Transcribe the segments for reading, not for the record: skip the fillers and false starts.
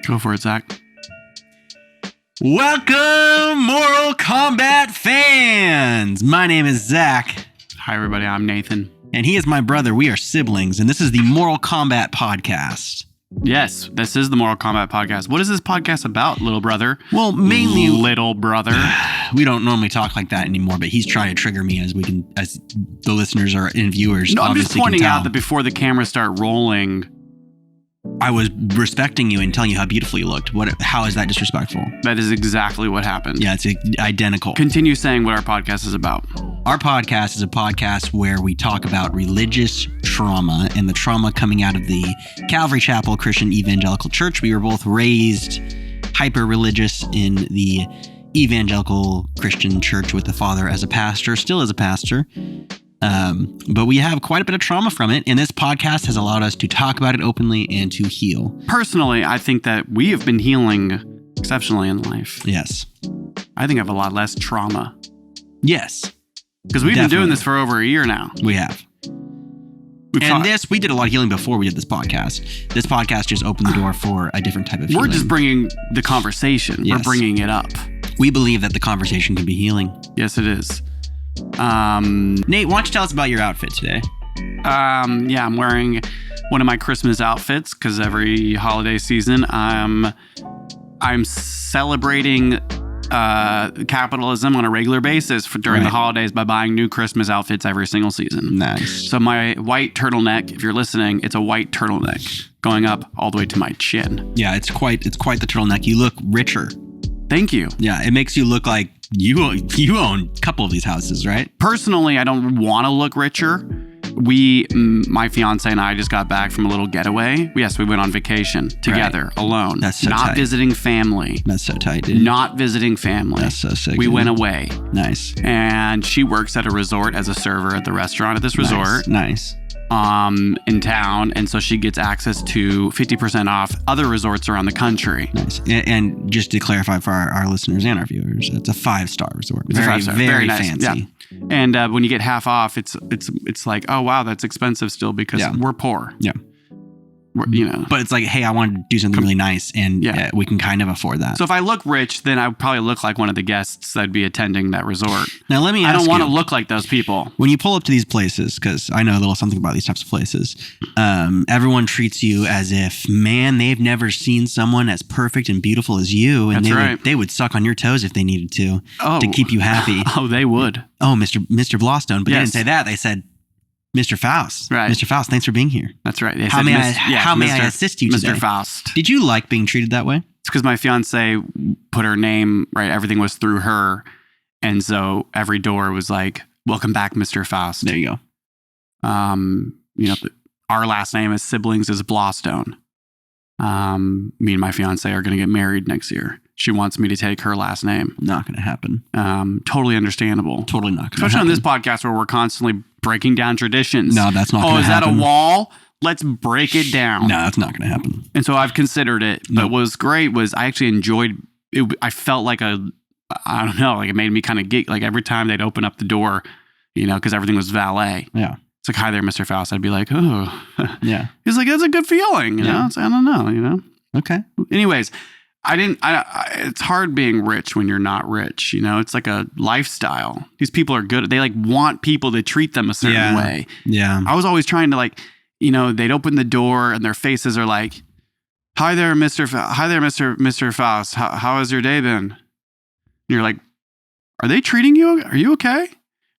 Go for it, Zach. Welcome, Mortal Kombat fans! My name is Zach. Hi, everybody. I'm Nathan. And he is my brother. We are siblings, and this is the Mortal Kombat podcast. Yes, this is the Mortal Kombat podcast. What is this podcast about, little brother? Well, mainly... Little brother. We don't normally talk like that anymore, but he's trying to trigger me as the listeners are and viewers. No, I'm just pointing out that before the cameras start rolling... I was respecting you and telling you how beautiful you looked. How is that disrespectful? That is exactly what happened. Yeah, it's identical. Continue saying what our podcast is about. Our podcast is a podcast where we talk about religious trauma and the trauma coming out of the Calvary Chapel Christian Evangelical Church. We were both raised hyper-religious in the Evangelical Christian Church with the father as a pastor, still as a pastor. But we have quite a bit of trauma from it, and this podcast has allowed us to talk about it openly and to heal. Personally, I think that we have been healing exceptionally in life. Yes. I think I have a lot less trauma. Yes. Because we've been doing this for over a year now. We have. We did a lot of healing before we did this podcast. This podcast just opened the door for a different type of healing. We're just bringing the conversation. Yes. We're bringing it up. We believe that the conversation can be healing. Yes, it is. Nate, why don't you tell us about your outfit today? I'm wearing one of my Christmas outfits because every holiday season I'm celebrating capitalism on a regular basis during the holidays by buying new Christmas outfits every single season. Nice. So my white turtleneck, if you're listening, it's a white turtleneck going up all the way to my chin. Yeah, it's quite the turtleneck. You look richer. Thank you. Yeah, it makes you look like you own a couple of these houses, right? Personally, I don't want to look richer. My fiance and I just got back from a little getaway. Yes, we went on vacation together, alone. That's so not tight. Visiting family. That's so tight, dude. Not visiting family. That's so sick. We went away. Nice. And she works at a resort as a server at the restaurant at this resort. Nice. In town, and so she gets access to 50% off other resorts around the country. Nice. And just to clarify for our listeners and our viewers, it's a 5-star resort. It's very nice. fancy. Yeah. And when you get half off, it's like, oh wow, that's expensive still because we're poor. Yeah. But it's like, hey, I wanted to do something really nice, and we can kind of afford that. So if I look rich, then I would probably look like one of the guests that'd be attending that resort. Now let me ask you, I don't want to look like those people. When you pull up to these places, because I know a little something about these types of places, everyone treats you as if, man, they've never seen someone as perfect and beautiful as you, and they would suck on your toes if they needed to keep you happy. Oh, they would. Oh, Mr. Blaustone, but they didn't say that. They said, Mr. Faust. Right. Mr. Faust, thanks for being here. That's right. How may I assist you today? Mr. Faust. Did you like being treated that way? It's because my fiance put her name, right? Everything was through her. And so every door was like, welcome back, Mr. Faust. There you go. Our last name as siblings is Blaustone. Me and my fiance are going to get married next year. She wants me to take her last name. Not going to happen. Totally understandable. Totally not going to happen. Especially on this podcast where we're constantly breaking down traditions. No, that's not going to happen. Oh, is that a wall? Let's break it down. No, that's not going to happen. And so I've considered it. But what was great was I actually enjoyed it. I felt like I don't know, like it made me kind of geek. Like every time they'd open up the door, because everything was valet. Yeah. It's like, hi there, Mr. Faust. I'd be like, oh. Yeah. He's like, that's a good feeling. You know? So I don't know, Okay. Anyways, it's hard being rich when you're not rich. It's like a lifestyle. These people are good. They like want people to treat them a certain way. Yeah. I was always trying to they'd open the door and their faces are like, hi there, Mr. Faust. How has your day been? And you're like, are they treating you? Are you okay?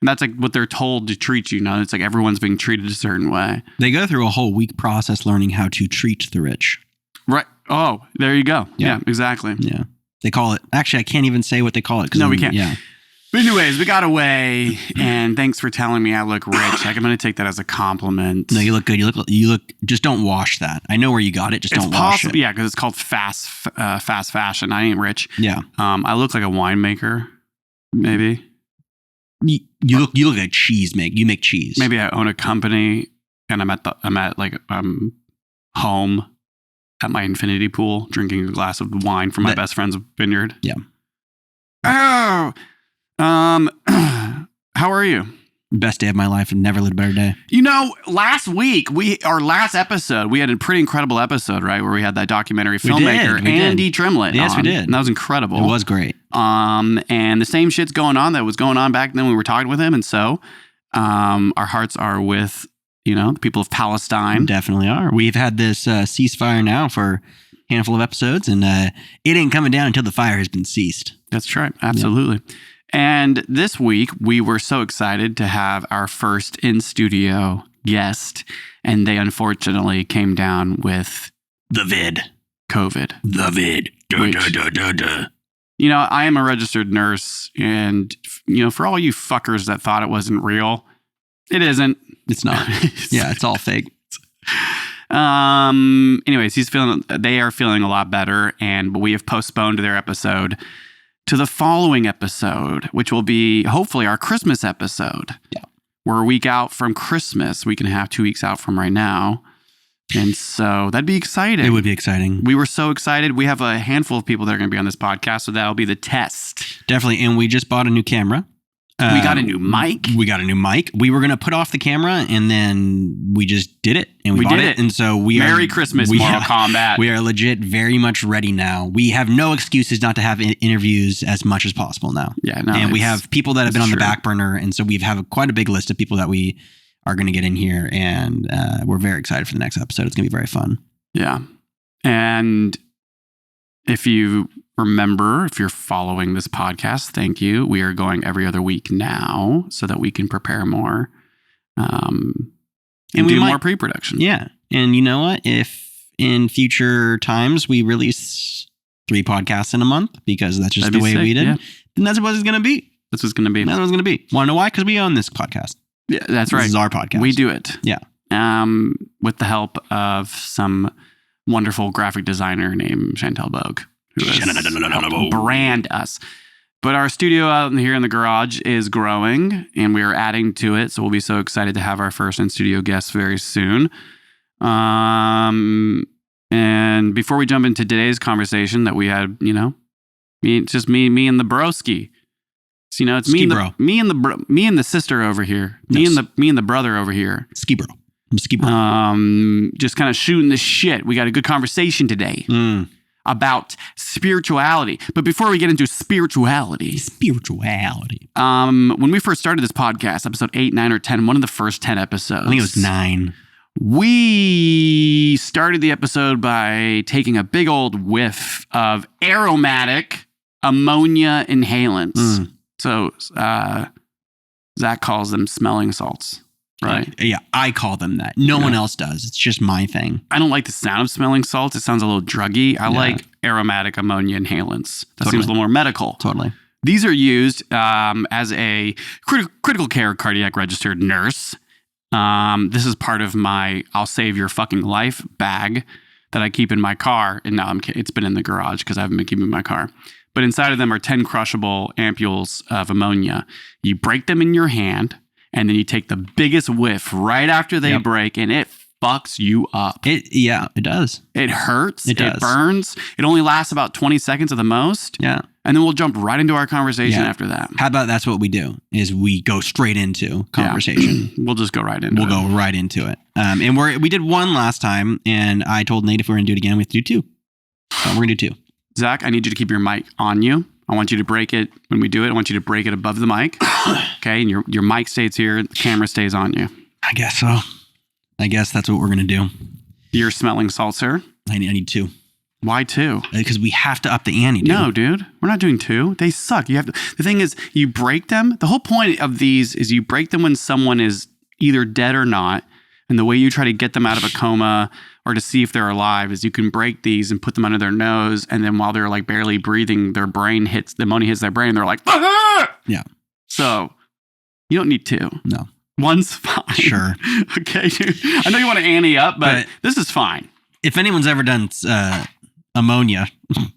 And that's like what they're told to treat you. It's like everyone's being treated a certain way. They go through a whole week process learning how to treat the rich. Right. Oh, there you go. Yeah, exactly. Yeah. They call it, actually, I can't even say what they call it. No, we can't. Yeah. But anyways, we got away, and thanks for telling me I look rich. Like, I'm going to take that as a compliment. No, you look good. You look, just don't wash that. I know where you got it. Just don't wash it. Yeah, because it's called fast fashion. I ain't rich. Yeah. I look like a winemaker, maybe. You look like cheese you make cheese. Maybe I own a company, and I'm home at my infinity pool, drinking a glass of wine from my best friend's vineyard. Yeah. Oh, how are you? Best day of my life. Never lived a better day. Last week, our last episode, we had a pretty incredible episode, right? Where we had that documentary filmmaker, Andy Trimlett. Yes, we did. And that was incredible. It was great. And the same shit's going on that was going on back then when we were talking with him. And so our hearts are with, the people of Palestine. Definitely are. We've had this ceasefire now for a handful of episodes, and it ain't coming down until the fire has been ceased. That's right. Absolutely. Yeah. And this week, we were so excited to have our first in-studio guest, and they unfortunately came down with the COVID. The vid. I am a registered nurse, and, for all you fuckers that thought it wasn't real, it isn't. It's not. Yeah, it's all fake. Anyways, they are feeling a lot better, but we have postponed their episode to the following episode, which will be hopefully our Christmas episode. Yeah. We're a week out from Christmas. We can have 2 weeks out from right now. And so that'd be exciting. It would be exciting. We were so excited. We have a handful of people that are going to be on this podcast, so that'll be the test. Definitely. And we just bought a new camera. We got a new mic. We were going to put off the camera, and then we just did it. And we bought it. And so Merry Christmas, Mortal Kombat. We are legit very much ready now. We have no excuses not to have interviews as much as possible now. Yeah, no, and we have people that have been on the back burner. And so we have quite a big list of people that we are going to get in here. And we're very excited for the next episode. It's going to be very fun. Yeah. And if you remember, if you're following this podcast, thank you. We are going every other week now so that we can prepare more and do more pre-production. Yeah. And you know what? If in future times we release 3 podcasts in a month, because that's just the way we did, then that's what it's going to be. That's what it's going to be. That's what it's going to be. Want to know why? Because we own this podcast. Yeah, that's right. This is our podcast. We do it. Yeah. With the help of some wonderful graphic designer named Chantel Bogue, who has brand us. But our studio out here in the garage is growing, and we are adding to it. So we'll be so excited to have our first in-studio guest very soon. And before we jump into today's conversation that we had, me and the broski. So, it's me and the sister over here. Me and the brother over here. Ski bro. Just kind of shooting the shit. We got a good conversation today about spirituality. But before we get into spirituality, when we first started this podcast, episode 8, 9, or 10, one of the first 10 episodes. I think it was 9. We started the episode by taking a big old whiff of aromatic ammonia inhalants. So Zach calls them smelling salts. Right. Yeah, I call them that. No one else does. It's just my thing. I don't like the sound of smelling salts. It sounds a little druggy. I like aromatic ammonia inhalants. That seems a little more medical. Totally. These are used as a critical care cardiac registered nurse. This is part of my I'll save your fucking life bag that I keep in my car. And now it's been in the garage because I haven't been keeping my car. But inside of them are 10 crushable ampules of ammonia. You break them in your hand, and then you take the biggest whiff right after they break, and it fucks you up. It does. It hurts. It does. It burns. It only lasts about 20 seconds at the most. Yeah. And then we'll jump right into our conversation after that. How about that's what we do, is we go straight into conversation. We'll just go right into it. We'll go right into it. And we did one last time, and I told Nate if we were going to do it again, we have to do 2. So we're going to do 2. Zach, I need you to keep your mic on you. I want you to break it when we do it. I want you to break it above the mic. Okay. And your mic stays here. The camera stays on you. I guess so. I guess that's what we're going to do. You're smelling salt, sir? I need 2. Why 2? Because we have to up the ante, dude. No, dude. We're not doing 2. They suck. You have to. The thing is, you break them. The whole point of these is you break them when someone is either dead or not. And the way you try to get them out of a coma or to see if they're alive is you can break these and put them under their nose. And then while they're like barely breathing, the ammonia hits their brain. They're like, ah! Yeah. So you don't need 2. No. 1's fine. Sure. Okay. I know you want to ante up, but this is fine. If anyone's ever done ammonia,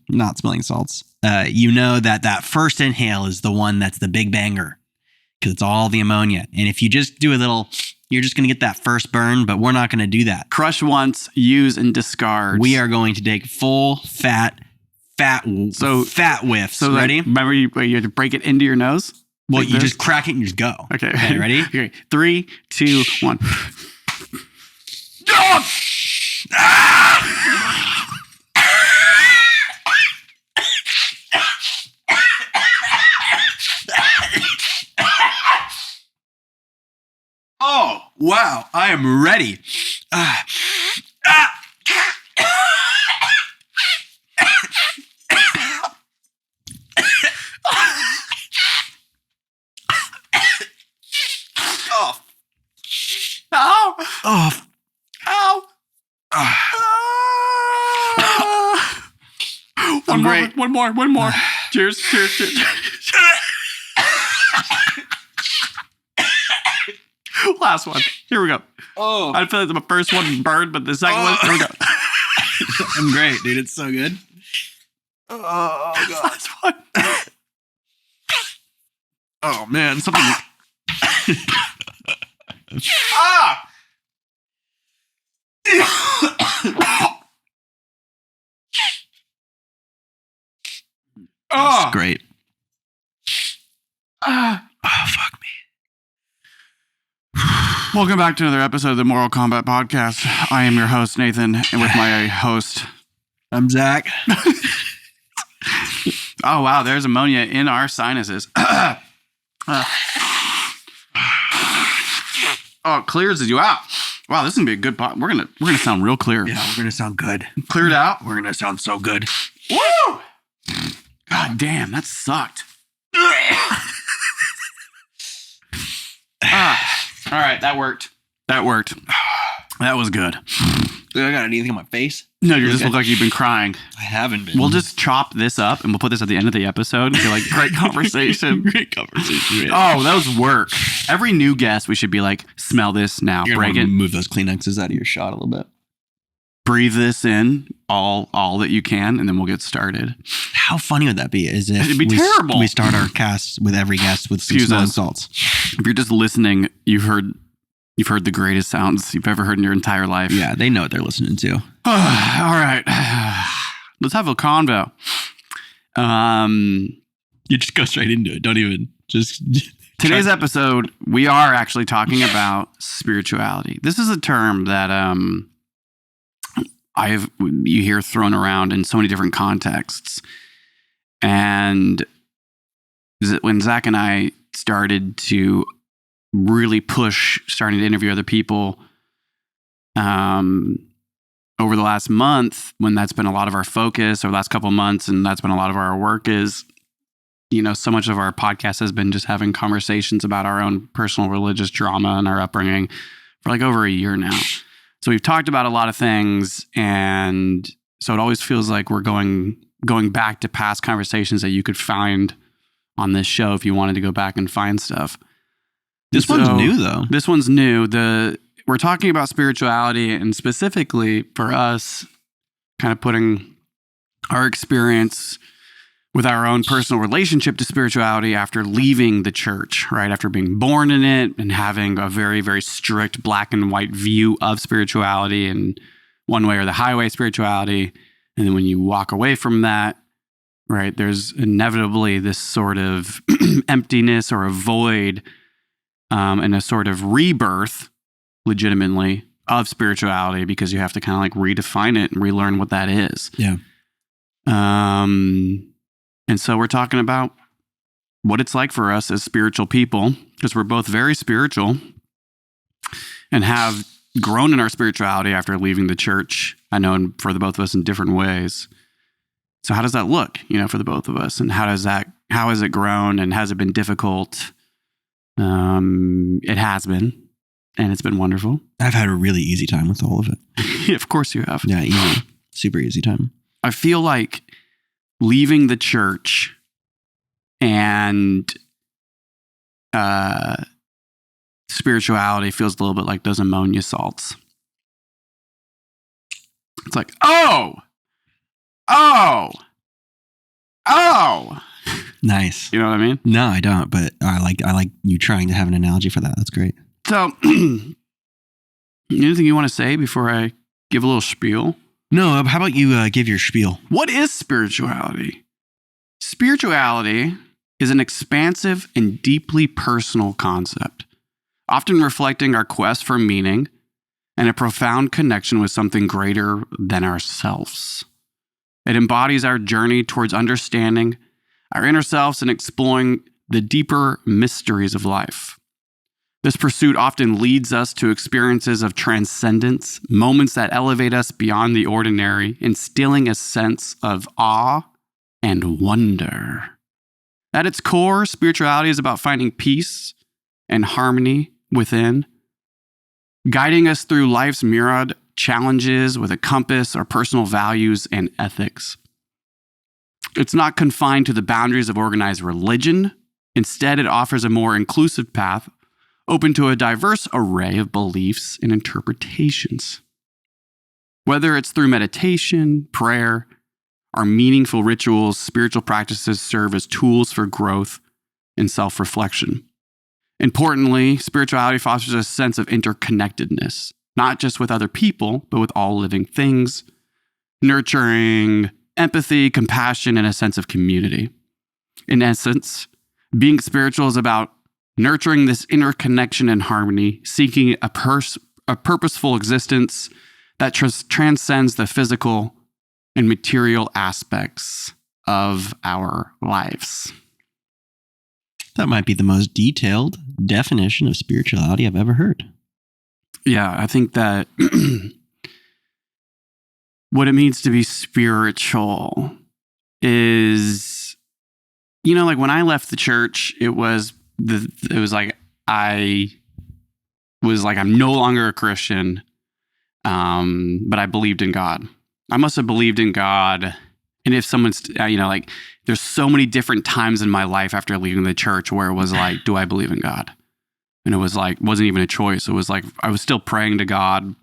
not smelling salts, you know that first inhale is the one that's the big banger because it's all the ammonia. And if you just do a little, you're just going to get that first burn, but we're not going to do that. Crush once, use and discard. We are going to take full fat whiffs. So ready? Remember you had to break it into your nose? Well, Like you this? just crack it and you just go. Okay. Ready? Okay. 3, 2, 1. Oh, wow. I am ready. Oh. Ow! Oh. Ow! I'm great. One more. Cheers. Last one. Here we go. Oh. I feel like the first one burned, but the second one, here we go. I'm great, dude. It's so good. Oh, God. Last one. Oh, man. Something. Ah! That's great. Ah. Oh, fuck me. Welcome back to another episode of the Moral Combat Podcast. I am your host, Nathan, and with my host... I'm Zach. Oh, wow, there's ammonia in our sinuses. Oh, it clears you out. Wow, this is gonna be a good pod. We're gonna sound real clear. Yeah, we're going to sound good. Cleared out. We're going to sound so good. Woo! God damn, that sucked. All right, that worked. That was good. I got anything on my face? No, you just look like you've been crying. I haven't been. We'll just chop this up and we'll put this at the end of the episode. And be like, great conversation. Great conversation. Oh, that was work. Every new guest, we should be like, smell this now. You're Break going it. to move those Kleenexes out of your shot a little bit. Breathe this in, all that you can, and then we'll get started. How funny would that be? Is if It'd be terrible. We start our cast with every guest with some Excuse small us. insults. If you're just listening, you've heard the greatest sounds you've ever heard in your entire life. Yeah, they know what they're listening to. All right. Let's have a convo. You just go straight into it. Don't even just... Today's episode, we are actually talking about spirituality. This is a term that you hear thrown around in so many different contexts. And when Zach and I started to really starting to interview other people over the last month, when that's been a lot of our focus, or the last couple of months, and that's been a lot of our work, is, so much of our podcast has been just having conversations about our own personal religious drama and our upbringing for like over a year now. So we've talked about a lot of things, and so it always feels like we're going back to past conversations that you could find on this show if you wanted to go back and find stuff. This one's new, though. This one's new. We're talking about spirituality, and specifically for us, kind of putting our experience with our own personal relationship to spirituality after leaving the church, right? After being born in it and having a very, very strict black and white view of spirituality and one way or the highway spirituality. And then when you walk away from that, right, there's inevitably this sort of emptiness or a void and a sort of rebirth, legitimately, of spirituality, because you have to kind of like redefine it and relearn what that is. Yeah. And so we're talking about what it's like for us as spiritual people, because we're both very spiritual and have grown in our spirituality after leaving the church. I know for the both of us in different ways. So how does that look, for the both of us? And how has it grown, and has it been difficult? It has been, and it's been wonderful. I've had a really easy time with all of it. Of course you have. Yeah, easy. Super easy time. I feel like leaving the church and spirituality feels a little bit like those ammonia salts. It's like, oh. Nice. You know what I mean? No, I don't, but I like you trying to have an analogy for that. That's great. So, anything you want to say before I give a little spiel? No, how about you give your spiel? What is spirituality? Spirituality is an expansive and deeply personal concept, often reflecting our quest for meaning and a profound connection with something greater than ourselves. It embodies our journey towards understanding our inner selves and exploring the deeper mysteries of life. This pursuit often leads us to experiences of transcendence, moments that elevate us beyond the ordinary, instilling a sense of awe and wonder. At its core, spirituality is about finding peace and harmony within, guiding us through life's myriad challenges with a compass, our personal values, and ethics. It's not confined to the boundaries of organized religion. Instead, it offers a more inclusive path, open to a diverse array of beliefs and interpretations. Whether it's through meditation, prayer, or meaningful rituals, spiritual practices serve as tools for growth and self-reflection. Importantly, spirituality fosters a sense of interconnectedness, not just with other people, but with all living things, nurturing empathy, compassion, and a sense of community. In essence, being spiritual is about nurturing this inner connection and harmony, seeking a purposeful existence that transcends the physical and material aspects of our lives. That might be the most detailed definition of spirituality I've ever heard. Yeah, I think that what it means to be spiritual is, like when I left the church, it was like I'm no longer a Christian, but I believed in God. I must have believed in God. And if someone's, there's so many different times in my life after leaving the church where it was like, do I believe in God? And it was like, wasn't even a choice. It was like, I was still praying to God,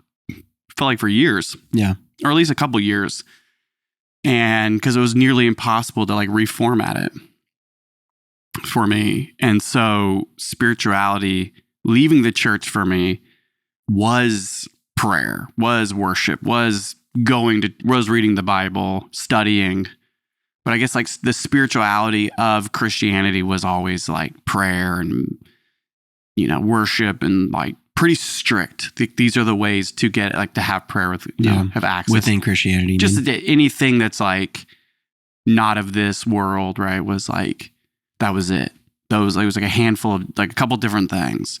felt like for years. Yeah. Or at least a couple years. And because it was nearly impossible to reformat it for me. And so spirituality, leaving the church for me was prayer, was worship, was reading the Bible, studying. But I guess the spirituality of Christianity was always prayer and, worship and pretty strict. These are the ways to get to have prayer with, have access within Christianity. Just anything that's not of this world, right? Was that was it. It was a handful of a couple different things.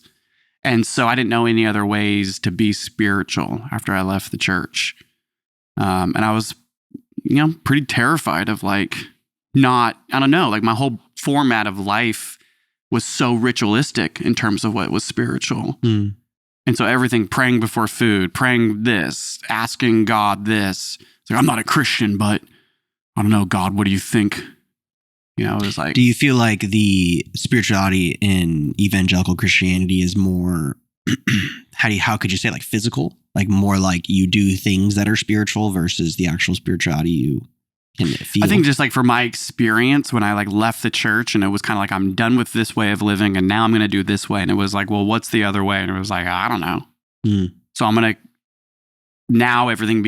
And so I didn't know any other ways to be spiritual after I left the church. And I was, pretty terrified of my whole format of life was so ritualistic in terms of what was spiritual. Mm. And so everything, praying before food, praying this, asking God this. It's I'm not a Christian, but I don't know, God, what do you think? It was do you feel like the spirituality in evangelical Christianity is more, how could you say physical? More you do things that are spiritual versus the actual spirituality you can feel? I think just for my experience when I left the church and it was kind of I'm done with this way of living and now I'm going to do this way. And it was well, what's the other way? And it was I don't know. Mm. So now everything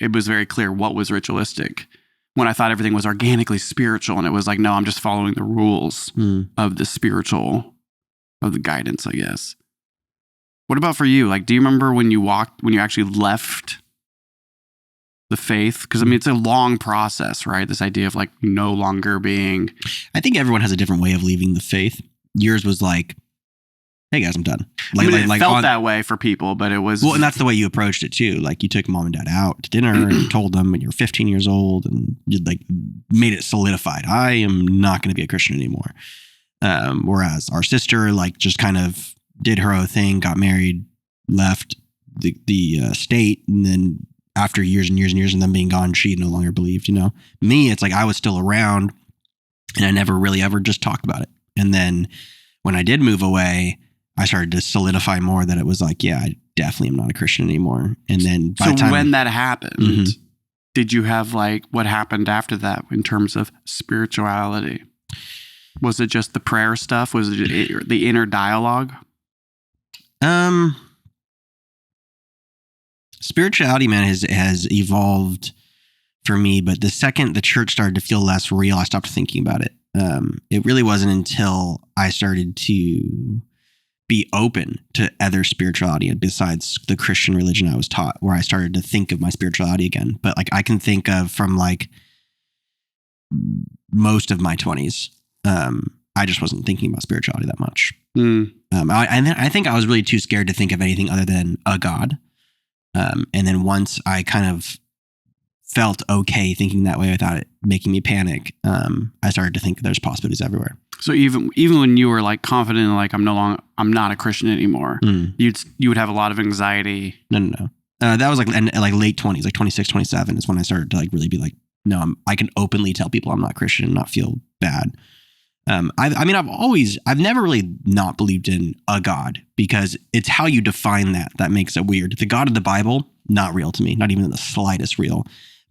it was very clear what was ritualistic when I thought everything was organically spiritual. And it was no, I'm just following the rules of the spiritual, of the guidance, I guess. What about for you? Do you remember when you actually left the faith? Because it's a long process, right? This idea of no longer being. I think everyone has a different way of leaving the faith. Yours was hey guys, I'm done. It felt that way for people, but it was. Well, and that's the way you approached it too. You took mom and dad out to dinner and told them when you're 15 years old and you made it solidified. I am not going to be a Christian anymore. Whereas our sister just kind of did her own thing, got married, left the state, and then after years and years and years and them being gone, she no longer believed. Me, it's I was still around, and I never really ever just talked about it. And then when I did move away, I started to solidify more that it was yeah, I definitely am not a Christian anymore. And then by the time when that happened, did you have what happened after that in terms of spirituality? Was it just the prayer stuff? Was it the inner dialogue? Spirituality, man, has evolved for me, but the second the church started to feel less real, I stopped thinking about it. it really wasn't until I started to be open to other spirituality besides the Christian religion I was taught, where I started to think of my spirituality again. But like I can think of from like most of my 20s, I just wasn't thinking about spirituality that much. I think I was really too scared to think of anything other than a God. And then once I kind of felt okay thinking that way without it making me panic, I started to think there's possibilities everywhere. So even when you were like confident in like I'm not a Christian anymore, you would have a lot of anxiety. No. That was like late 20s, like 26, 27 is when I started to like really be like, no, I can openly tell people I'm not Christian and not feel bad. I've never really not believed in a God, because it's how you define that makes it weird. The God of the Bible, not real to me, not even in the slightest real.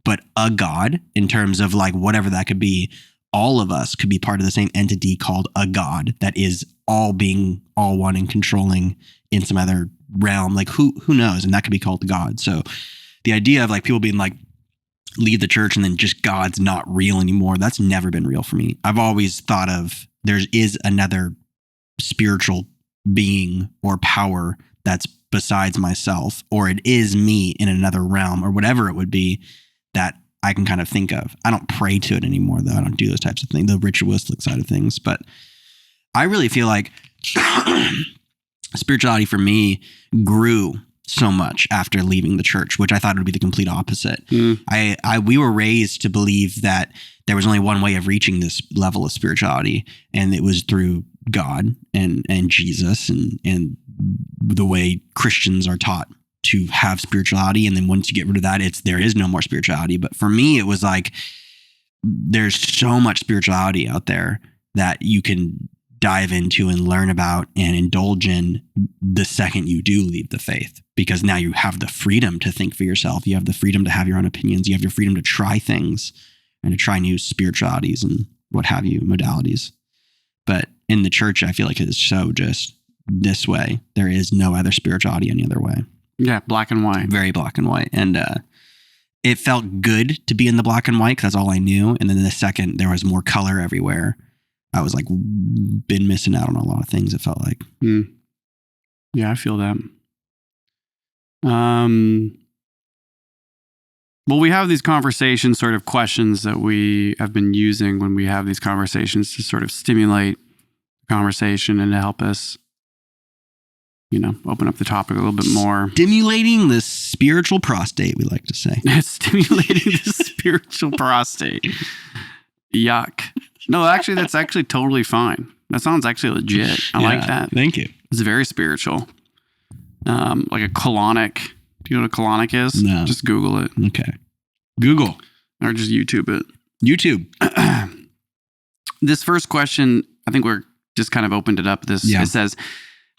But a God, in terms of like whatever that could be, all of us could be part of the same entity called a God that is all being, all one and controlling in some other realm. Like who knows? And that could be called God. So the idea of like people being like, leave the church and then just God's not real anymore, that's never been real for me. I've always thought of there is another spiritual being or power that's besides myself, or it is me in another realm or whatever it would be that I can kind of think of. I don't pray to it anymore, though. I don't do those types of things, the ritualistic side of things. But I really feel like spirituality for me grew so much after leaving the church, which I thought would be the complete opposite. We were raised to believe that there was only one way of reaching this level of spirituality, and it was through God and Jesus and the way Christians are taught to have spirituality. And then once you get rid of that, there is no more spirituality. But for me, it was like, there's so much spirituality out there that you can dive into and learn about and indulge in the second you do leave the faith, because now you have the freedom to think for yourself. You have the freedom to have your own opinions. You have your freedom to try things and to try new spiritualities and what have you, modalities. But in the church, I feel like it is so just this way. There is no other spirituality any other way. Yeah, black and white. Very black and white. And it felt good to be in the black and white because that's all I knew. And then the second there was more color everywhere, I was like, been missing out on a lot of things, it felt like. Yeah, I feel that. Well, we have these conversations, sort of questions that we have been using when we have these conversations to sort of stimulate the conversation and to help us, open up the topic a little bit more. Stimulating the spiritual prostate, we like to say. Stimulating the spiritual prostate. Yuck. No, actually, that's actually totally fine. That sounds actually legit. I like that. Thank you. It's very spiritual. Like a colonic. Do you know what a colonic is? No. Just Google it. Okay. Google. Or just YouTube it. YouTube. This first question, I think we're just kind of opened it up. It says,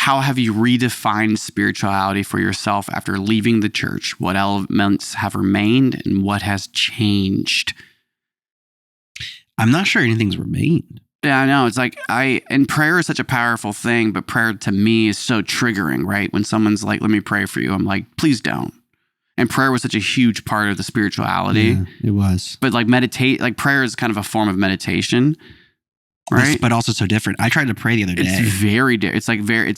how have you redefined spirituality for yourself after leaving the church? What elements have remained and what has changed? I'm not sure anything's remained. Yeah, I know. It's like and prayer is such a powerful thing, but prayer to me is so triggering, right? When someone's like, let me pray for you, I'm like, please don't. And prayer was such a huge part of the spirituality. Yeah, it was. But like prayer is kind of a form of meditation, right? But also so different. I tried to pray the other day. It's very different.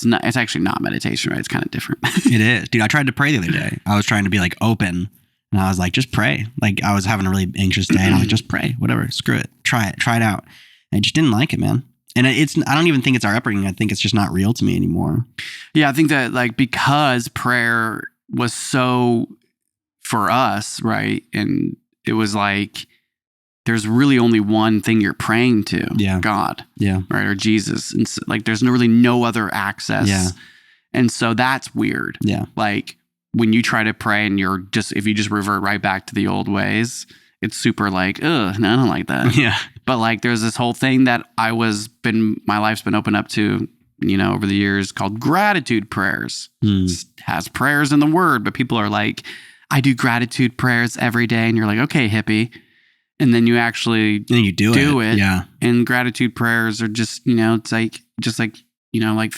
It's actually not meditation, right? It's kind of different. It is. Dude, I tried to pray the other day. I was trying to be like open. And I was like, just pray. Like I was having a really anxious day and I was like, just pray, whatever, screw it. Try it out. And I just didn't like it, man. And I don't even think it's our upbringing. I think it's just not real to me anymore. Yeah. I think that like, because prayer was so for us, right? And it was like, there's really only one thing you're praying to. Yeah. God. Yeah. Right. Or Jesus. And so, like, there's really no other access. Yeah. And so that's weird. Yeah. Like, when you try to pray and if you just revert right back to the old ways, it's super like, ugh, no, I don't like that. Yeah. But like, there's this whole thing that my life's been open up to, over the years called gratitude prayers. It has prayers in the word, but people are like, I do gratitude prayers every day. And you're like, okay, hippie. And then you actually do it. Yeah. And gratitude prayers are just, it's like, like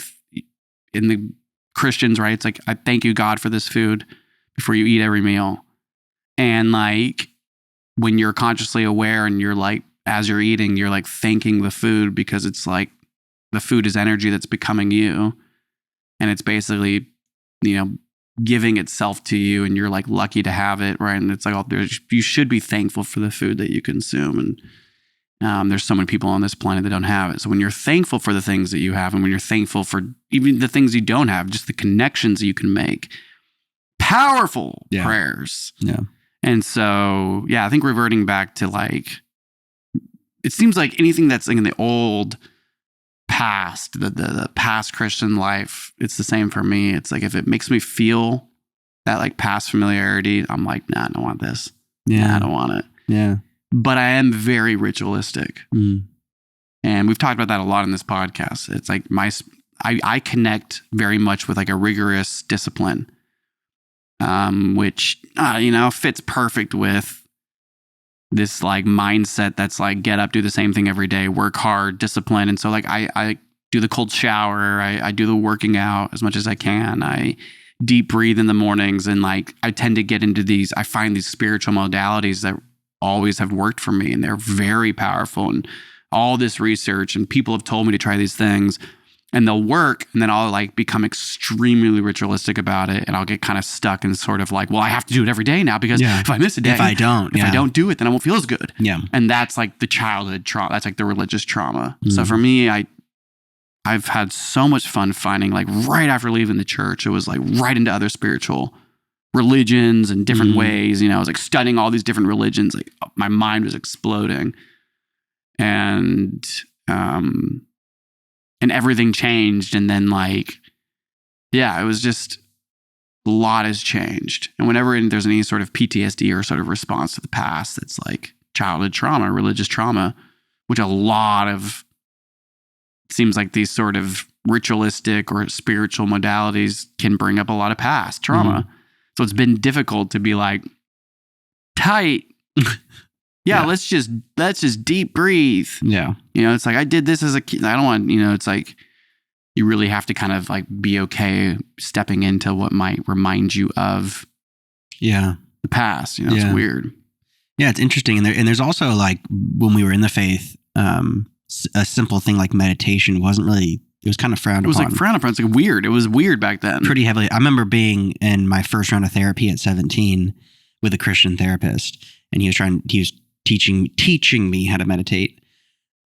in the Christians, right? It's like, I thank you, God, for this food before you eat every meal. And like, when you're consciously aware and you're like as you're eating, you're like thanking the food because it's like the food is energy that's becoming you. And it's basically, giving itself to you, and you're like lucky to have it, right? And it's like, you should be thankful for the food that you consume. And there's so many people on this planet that don't have it. So when you're thankful for the things that you have, and when you're thankful for even the things you don't have, just the connections you can make, powerful prayers. Yeah. And so, I think reverting back to like, it seems like anything that's like in the old past, the past Christian life, it's the same for me. It's like, if it makes me feel that like past familiarity, I'm like, nah, I don't want this. Nah, I don't want it. Yeah. But I am very ritualistic. Mm. And we've talked about that a lot in this podcast. It's like I connect very much with like a rigorous discipline, which, fits perfect with this like mindset that's like get up, do the same thing every day, work hard, discipline. And so like I do the cold shower, I do the working out as much as I can. I deep breathe in the mornings, and like I tend to get into I find these spiritual modalities that always have worked for me, and they're very powerful. And all this research, and people have told me to try these things, and they'll work, and then I'll like become extremely ritualistic about it, and I'll get kind of stuck in sort of like, well, I have to do it every day now, because if I miss a day, if I don't do it, then I won't feel as good. Yeah. And that's like the childhood trauma. That's like the religious trauma. Mm-hmm. So for me, I've had so much fun finding, like right after leaving the church, it was like right into other spiritual religions and different ways. I was like studying all these different religions. Like my mind was exploding, and everything changed. And then like, it was just, a lot has changed. And whenever there's any sort of PTSD or sort of response to the past, that's like childhood trauma, religious trauma, which a lot of, seems like these sort of ritualistic or spiritual modalities can bring up a lot of past trauma. Mm-hmm. So it's been difficult to be like, tight. Let's just deep breathe. Yeah. It's like, I did this as a kid. I don't want, it's like, you really have to kind of like be okay stepping into what might remind you of the past. It's weird. Yeah, it's interesting. And there's also like, when we were in the faith, a simple thing like meditation wasn't really, it was kind of frowned upon. It was like frowned upon. It's like weird. It was weird back then. Pretty heavily. I remember being in my first round of therapy at 17 with a Christian therapist, and he was teaching me how to meditate,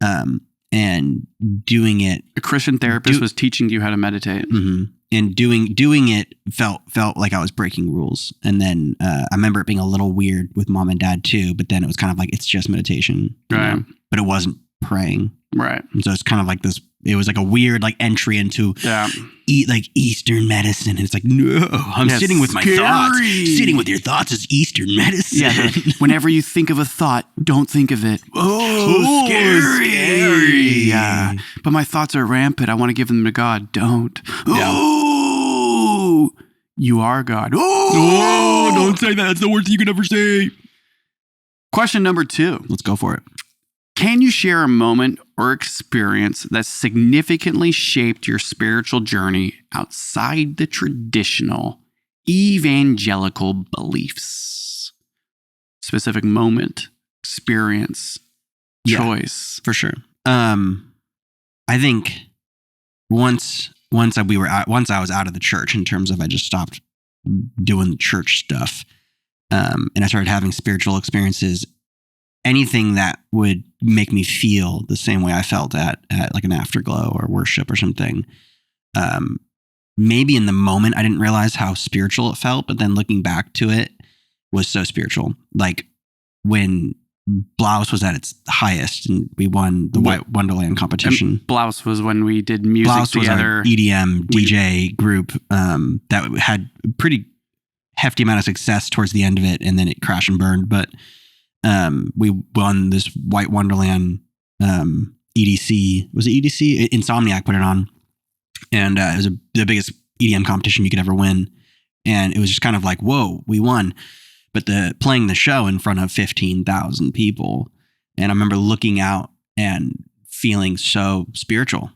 and doing it. A Christian therapist was teaching you how to meditate. Mm-hmm. And doing it felt like I was breaking rules. And then I remember it being a little weird with mom and dad too, but then it was kind of like, it's just meditation. Right. But it wasn't praying. Right. And so it's kind of like this, it was like a weird like entry into like Eastern medicine. And it's like, no, I'm sitting with my thoughts. Sitting with your thoughts is Eastern medicine. Yeah. Whenever you think of a thought, don't think of it. Oh, scary. Yeah. But my thoughts are rampant. I want to give them to God. Don't. Oh, you are God. Oh, don't say that. That's the worst thing you could ever say. Question number 2. Let's go for it. Can you share a moment or experience that significantly shaped your spiritual journey outside the traditional evangelical beliefs? Specific moment, experience, choice. For sure. I think once I was out of the church, in terms of I just stopped doing the church stuff, and I started having spiritual experiences, anything that would make me feel the same way I felt at like an afterglow or worship or something. Maybe in the moment I didn't realize how spiritual it felt, but then looking back to it was so spiritual. Like when Blouse was at its highest and we won the White Wonderland competition. And Blouse was when we did music Blouse together. Was our EDM DJ group that had a pretty hefty amount of success towards the end of it, and then it crashed and burned. But we won this White Wonderland EDC. Was it EDC? Insomniac put it on. And it was the biggest EDM competition you could ever win. And it was just kind of like, whoa, we won. But playing the show in front of 15,000 people. And I remember looking out and feeling so spiritual.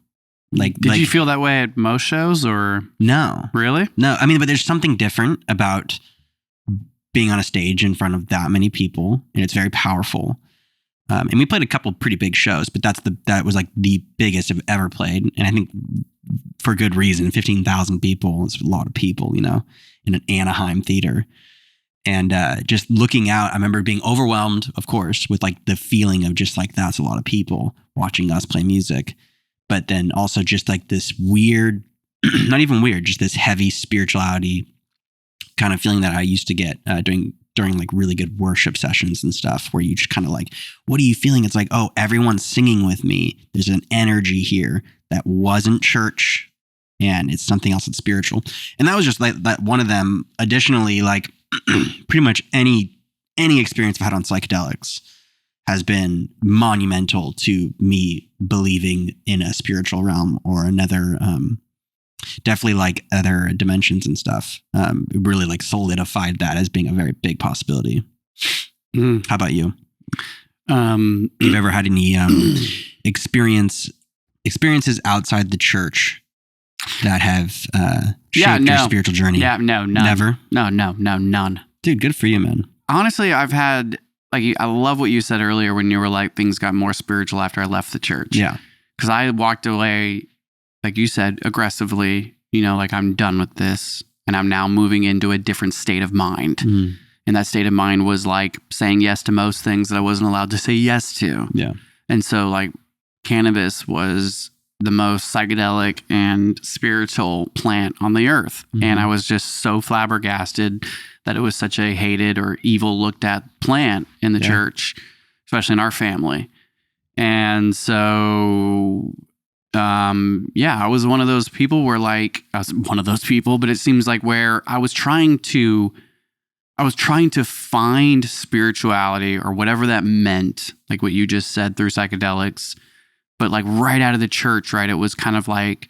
Did you feel that way at most shows or? No. Really? No. I mean, but there's something different about being on a stage in front of that many people, and it's very powerful. And we played a couple pretty big shows, but that was like the biggest I've ever played. And I think for good reason, 15,000 people is a lot of people, in an Anaheim theater. And just looking out, I remember being overwhelmed, of course, with like the feeling of just like, that's a lot of people watching us play music. But then also just like this weird, not even weird, just this heavy spirituality kind of feeling that I used to get during like really good worship sessions and stuff, where you just kind of like, what are you feeling? It's like, oh, everyone's singing with me. There's an energy here that wasn't church, and it's something else that's spiritual. And that was just like that one of them. Additionally, like pretty much any experience I've had on psychedelics has been monumental to me believing in a spiritual realm or another, definitely like other dimensions and stuff. It really like solidified that as being a very big possibility. How about you? You've ever had any experiences outside the church that have shaped your spiritual journey? Yeah, no, none. Never? No, none. Dude, good for you, man. Honestly, I've had, like, I love what you said earlier when you were like, things got more spiritual after I left the church. Yeah. Because I walked away, like you said, aggressively, like I'm done with this, and I'm now moving into a different state of mind. And that state of mind was like saying yes to most things that I wasn't allowed to say yes to. Yeah. And so like cannabis was the most psychedelic and spiritual plant on the earth. And I was just so flabbergasted that it was such a hated or evil looked at plant in the church, especially in our family. And so, I was one of those people where like, but it seems like where I was trying to find spirituality or whatever that meant, like what you just said through psychedelics, but like right out of the church, right? It was kind of like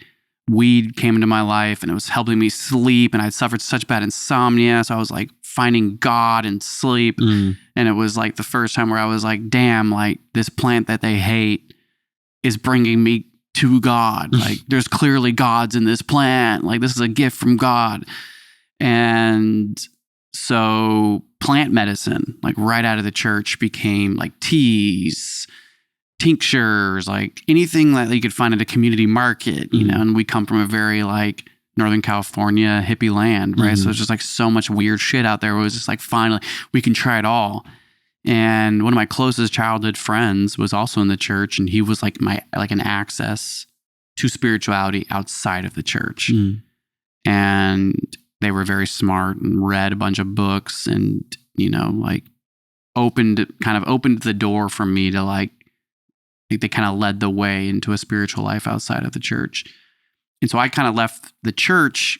weed came into my life and it was helping me sleep, and I'd suffered such bad insomnia. So I was like finding God in sleep. And it was like the first time where I was like, damn, like this plant that they hate is bringing me to God. Like there's clearly gods in this plant. Like this is a gift from God. And so plant medicine, like right out of the church, became like teas, tinctures, like anything that you could find at a community market, and we come from a very like Northern California hippie land, right? So it's just like so much weird shit out there. It was just like, finally, we can try it all. And one of my closest childhood friends was also in the church, and he was like an access to spirituality outside of the church. And they were very smart and read a bunch of books, and like opened the door for me to like, they kind of led the way into a spiritual life outside of the church. And so I kind of left the church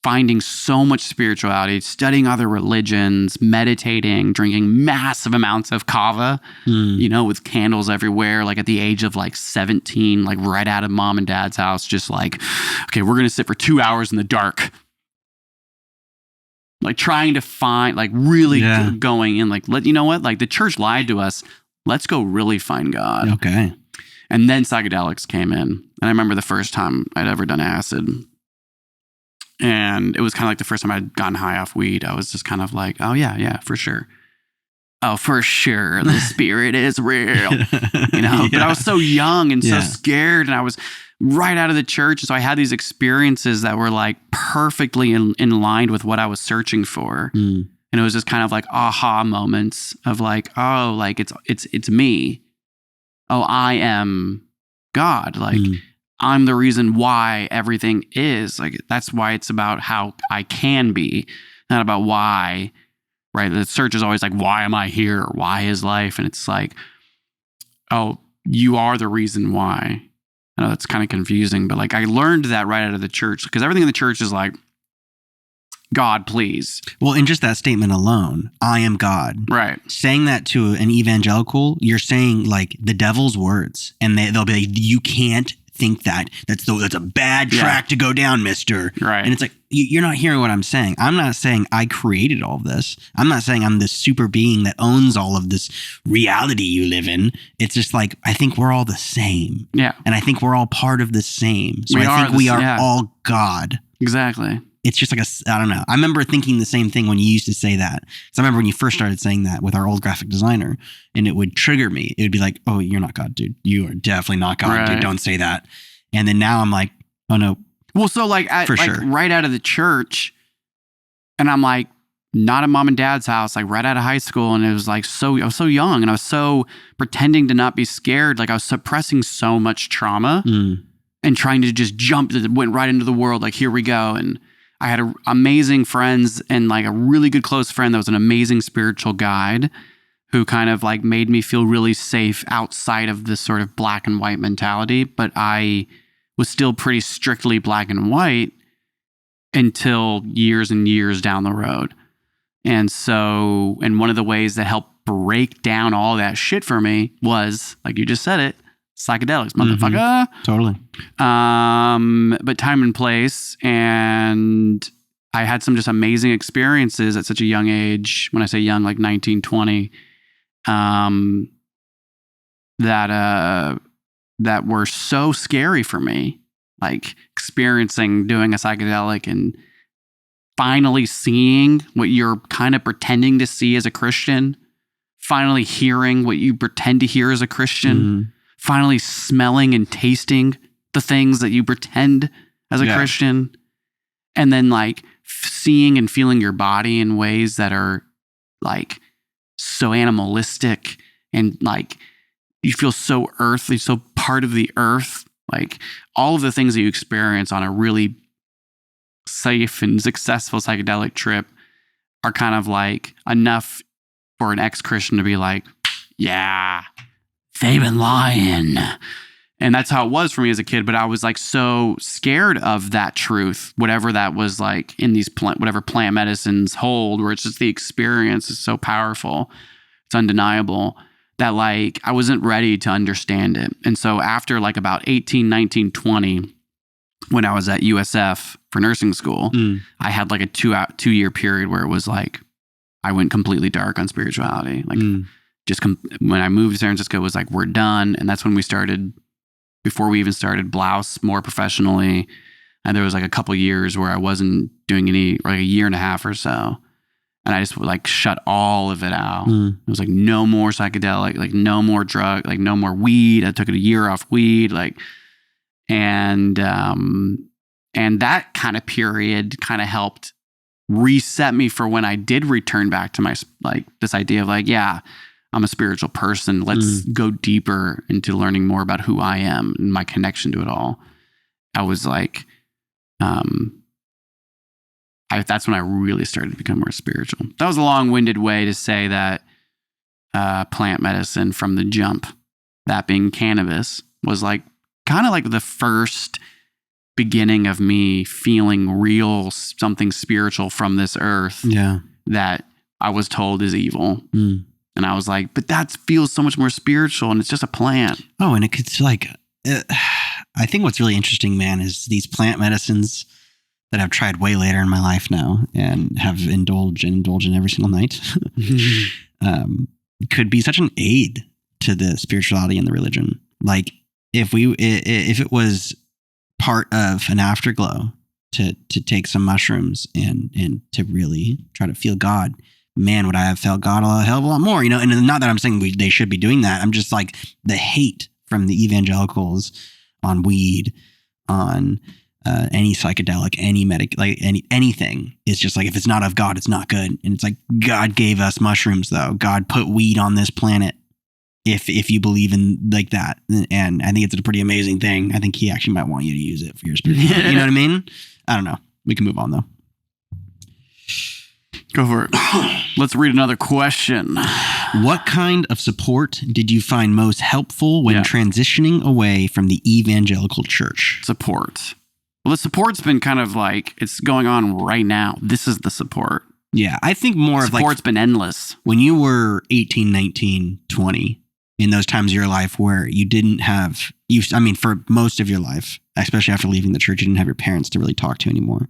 finding so much spirituality, studying other religions, meditating, drinking massive amounts of kava, with candles everywhere, like at the age of like 17, like right out of mom and dad's house, just like, okay, we're going to sit for 2 hours in the dark. Like trying to find, like really going in, like, you know what? Like the church lied to us. Let's go really find God. Okay. And then psychedelics came in. And I remember the first time I'd ever done acid. And it was kind of like the first time I'd gotten high off weed. I was just kind of like, oh yeah, for sure. Oh, for sure. The spirit is real, but I was so young and so scared, and I was right out of the church. So I had these experiences that were like perfectly in line with what I was searching for. And it was just kind of like aha moments of like, oh, like it's me. Oh, I am God. Like I'm the reason why everything is. Like that's why it's about how I can be, not about why. Right? The search is always like, why am I here? Or why is life? And it's like, oh, you are the reason why. I know that's kind of confusing, but like I learned that right out of the church, because everything in the church is like, God, please. Well, in just that statement alone, I am God. Right. Saying that to an evangelical, you're saying like the devil's words, and they'll be like, you can't think that. That's a bad track to go down, mister. Right. And it's like, you're not hearing what I'm saying. I'm not saying I created all of this. I'm not saying I'm this super being that owns all of this reality you live in. It's just like, I think we're all the same. Yeah. And I think we're all part of the same. So I think we are all God. Exactly. it's just like I don't know. I remember thinking the same thing when you used to say that. So I remember when you first started saying that with our old graphic designer, and it would trigger me. It would be like, oh, you're not God, dude. You are definitely not God, dude. Don't say that. And then now I'm like, oh no. Well, so like, sure. Right out of the church, and I'm like, not at mom and dad's house, like right out of high school. And it was like, I was so young, and I was so pretending to not be scared. Like I was suppressing so much trauma and trying to just went right into the world. Like, here we go. And I had amazing friends, and like a really good close friend that was an amazing spiritual guide who kind of like made me feel really safe outside of this sort of black and white mentality. But I was still pretty strictly black and white until years and years down the road. And so, and one of the ways that helped break down all that shit for me was, like you just said it, psychedelics, motherfucker. Totally. But time and place. And I had some just amazing experiences at such a young age. When I say young, like 19, 20, that were so scary for me. Like experiencing doing a psychedelic and finally seeing what you're kind of pretending to see as a Christian, finally hearing what you pretend to hear as a Christian, finally smelling and tasting the things that you pretend as a Christian, and then like seeing and feeling your body in ways that are like so animalistic, and like you feel so earthly, so part of the earth. Like all of the things that you experience on a really safe and successful psychedelic trip are kind of like enough for an ex-Christian to be like, yeah, they've been lying. And that's how it was for me as a kid. But I was like so scared of that truth, whatever that was like in these whatever plant medicines hold, where it's just the experience is so powerful, it's undeniable, that like I wasn't ready to understand it. And so after like about 18, 19, 20, when I was at USF for nursing school, I had like a 2-year period where it was like, I went completely dark on spirituality. Like when I moved to San Francisco, it was like, we're done. And that's when we started, before we even started Blouse more professionally. And there was like a couple years where I wasn't doing any, or like a year and a half or so. And I just like shut all of it out. It was like no more psychedelic, like no more drug, like no more weed. I took a year off weed, like, and that kind of period kind of helped reset me for when I did return back to my, like this idea of like, yeah, I'm a spiritual person. Let's go deeper into learning more about who I am and my connection to it all. I was like, that's when I really started to become more spiritual. That was a long-winded way to say that plant medicine from the jump, that being cannabis, was like kind of like the first beginning of me feeling real something spiritual from this earth that I was told is evil. And I was like, but that feels so much more spiritual, and it's just a plant. Oh, and it's like, I think what's really interesting, man, is these plant medicines that I've tried way later in my life now and have indulged in every single night could be such an aid to the spirituality and the religion. Like if it was part of an afterglow to take some mushrooms and to really try to feel God, man, would I have felt God a hell of a lot more, you know? And not that I'm saying they should be doing that. I'm just like, the hate from the evangelicals on weed, on any psychedelic, any anything is just like, if it's not of God, it's not good. And it's like, God gave us mushrooms though. God put weed on this planet. If you believe in like that. And I think it's a pretty amazing thing. I think he actually might want you to use it for your spirituality. You know what I mean? I don't know. We can move on though. Go for it. Let's read another question. What kind of support did you find most helpful when transitioning away from the evangelical church? Support. Well, the support's been kind of like, it's going on right now. This is the support. Yeah, I think more of like... Support's been endless. When you were 18, 19, 20, in those times of your life where you didn't have... for most of your life, especially after leaving the church, you didn't have your parents to really talk to anymore.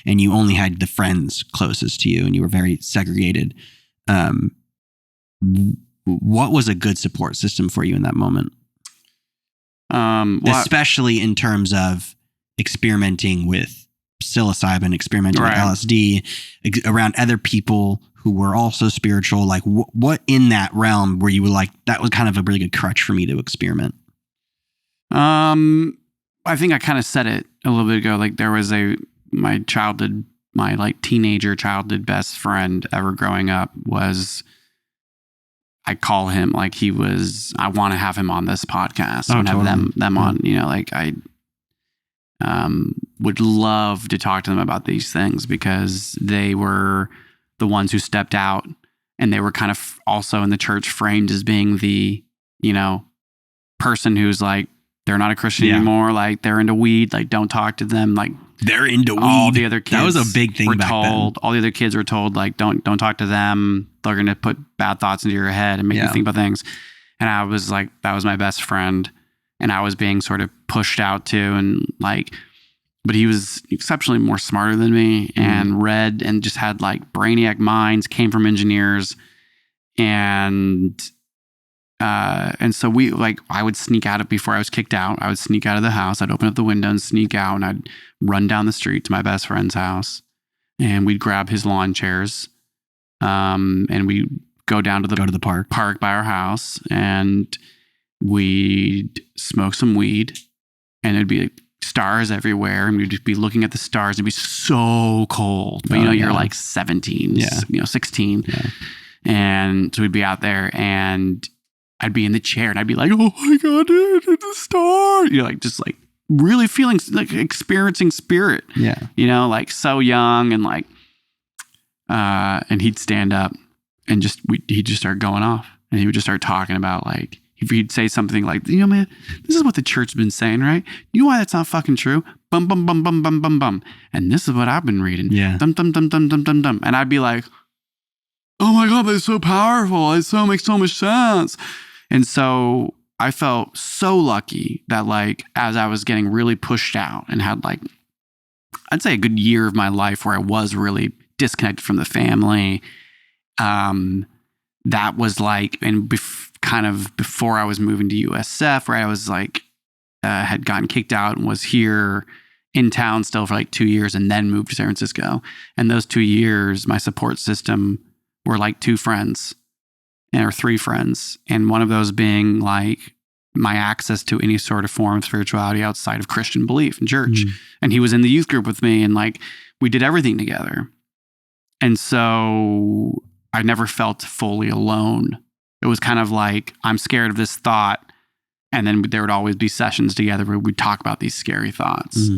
And you only had the friends closest to you, and you were very segregated. What was a good support system for you in that moment? Especially in terms of experimenting with psilocybin, experimental with LSD, around other people who were also spiritual? Like what in that realm where you were like, that was kind of a really good crutch for me to experiment? I think I kind of said it a little bit ago. Like there was my like teenager childhood best friend ever growing up was, I call him like I want to have him on this podcast. I want to have them on, like I would love to talk to them about these things because they were the ones who stepped out, and they were kind of also in the church framed as being the, person who's like, they're not a Christian anymore. Like they're into weed. Like don't talk to them. Like they're into weed. All the other kids that was a big thing back then. All the other kids were told like, don't talk to them. They're going to put bad thoughts into your head and make you think about things. And I was like, that was my best friend. And I was being sort of pushed out too. And like, but he was exceptionally more smarter than me and read and just had like brainiac minds, came from engineers. And so I would sneak out before I was kicked out. I would sneak out of the house. I'd open up the window and sneak out, and I'd run down the street to my best friend's house, and we'd grab his lawn chairs. And we'd go down to the park by our house, and we'd smoke some weed, and it'd be like stars everywhere, and we'd just be looking at the stars. It'd be so cold, but you're like 17, 16. Yeah. And so we'd be out there, and I'd be in the chair, and I'd be like, oh my God, dude, it's a star. Like just like really feeling like experiencing spirit. Yeah. Like so young, and like, and he'd stand up and he'd just start going off, and he would just start talking about like, if he'd say something like, man, this is what the church's been saying, right? You know why that's not fucking true? Bum, bum, bum, bum, bum, bum, bum. And this is what I've been reading. Yeah. Dum, dum, dum, dum, dum, dum, dum. And I'd be like, oh my God, that's so powerful. It makes so much sense. And so I felt so lucky that like, as I was getting really pushed out and had like, I'd say a good year of my life where I was really disconnected from the family. That was like, and kind of before I was moving to USF, where I was like, had gotten kicked out and was here in town still for like 2 years, and then moved to San Francisco. And those 2 years, my support system were like 2 friends or 3 friends. And one of those being like my access to any sort of form of spirituality outside of Christian belief in church. And he was in the youth group with me, and like we did everything together. And so I never felt fully alone. It was kind of like, I'm scared of this thought. And then there would always be sessions together where we'd talk about these scary thoughts.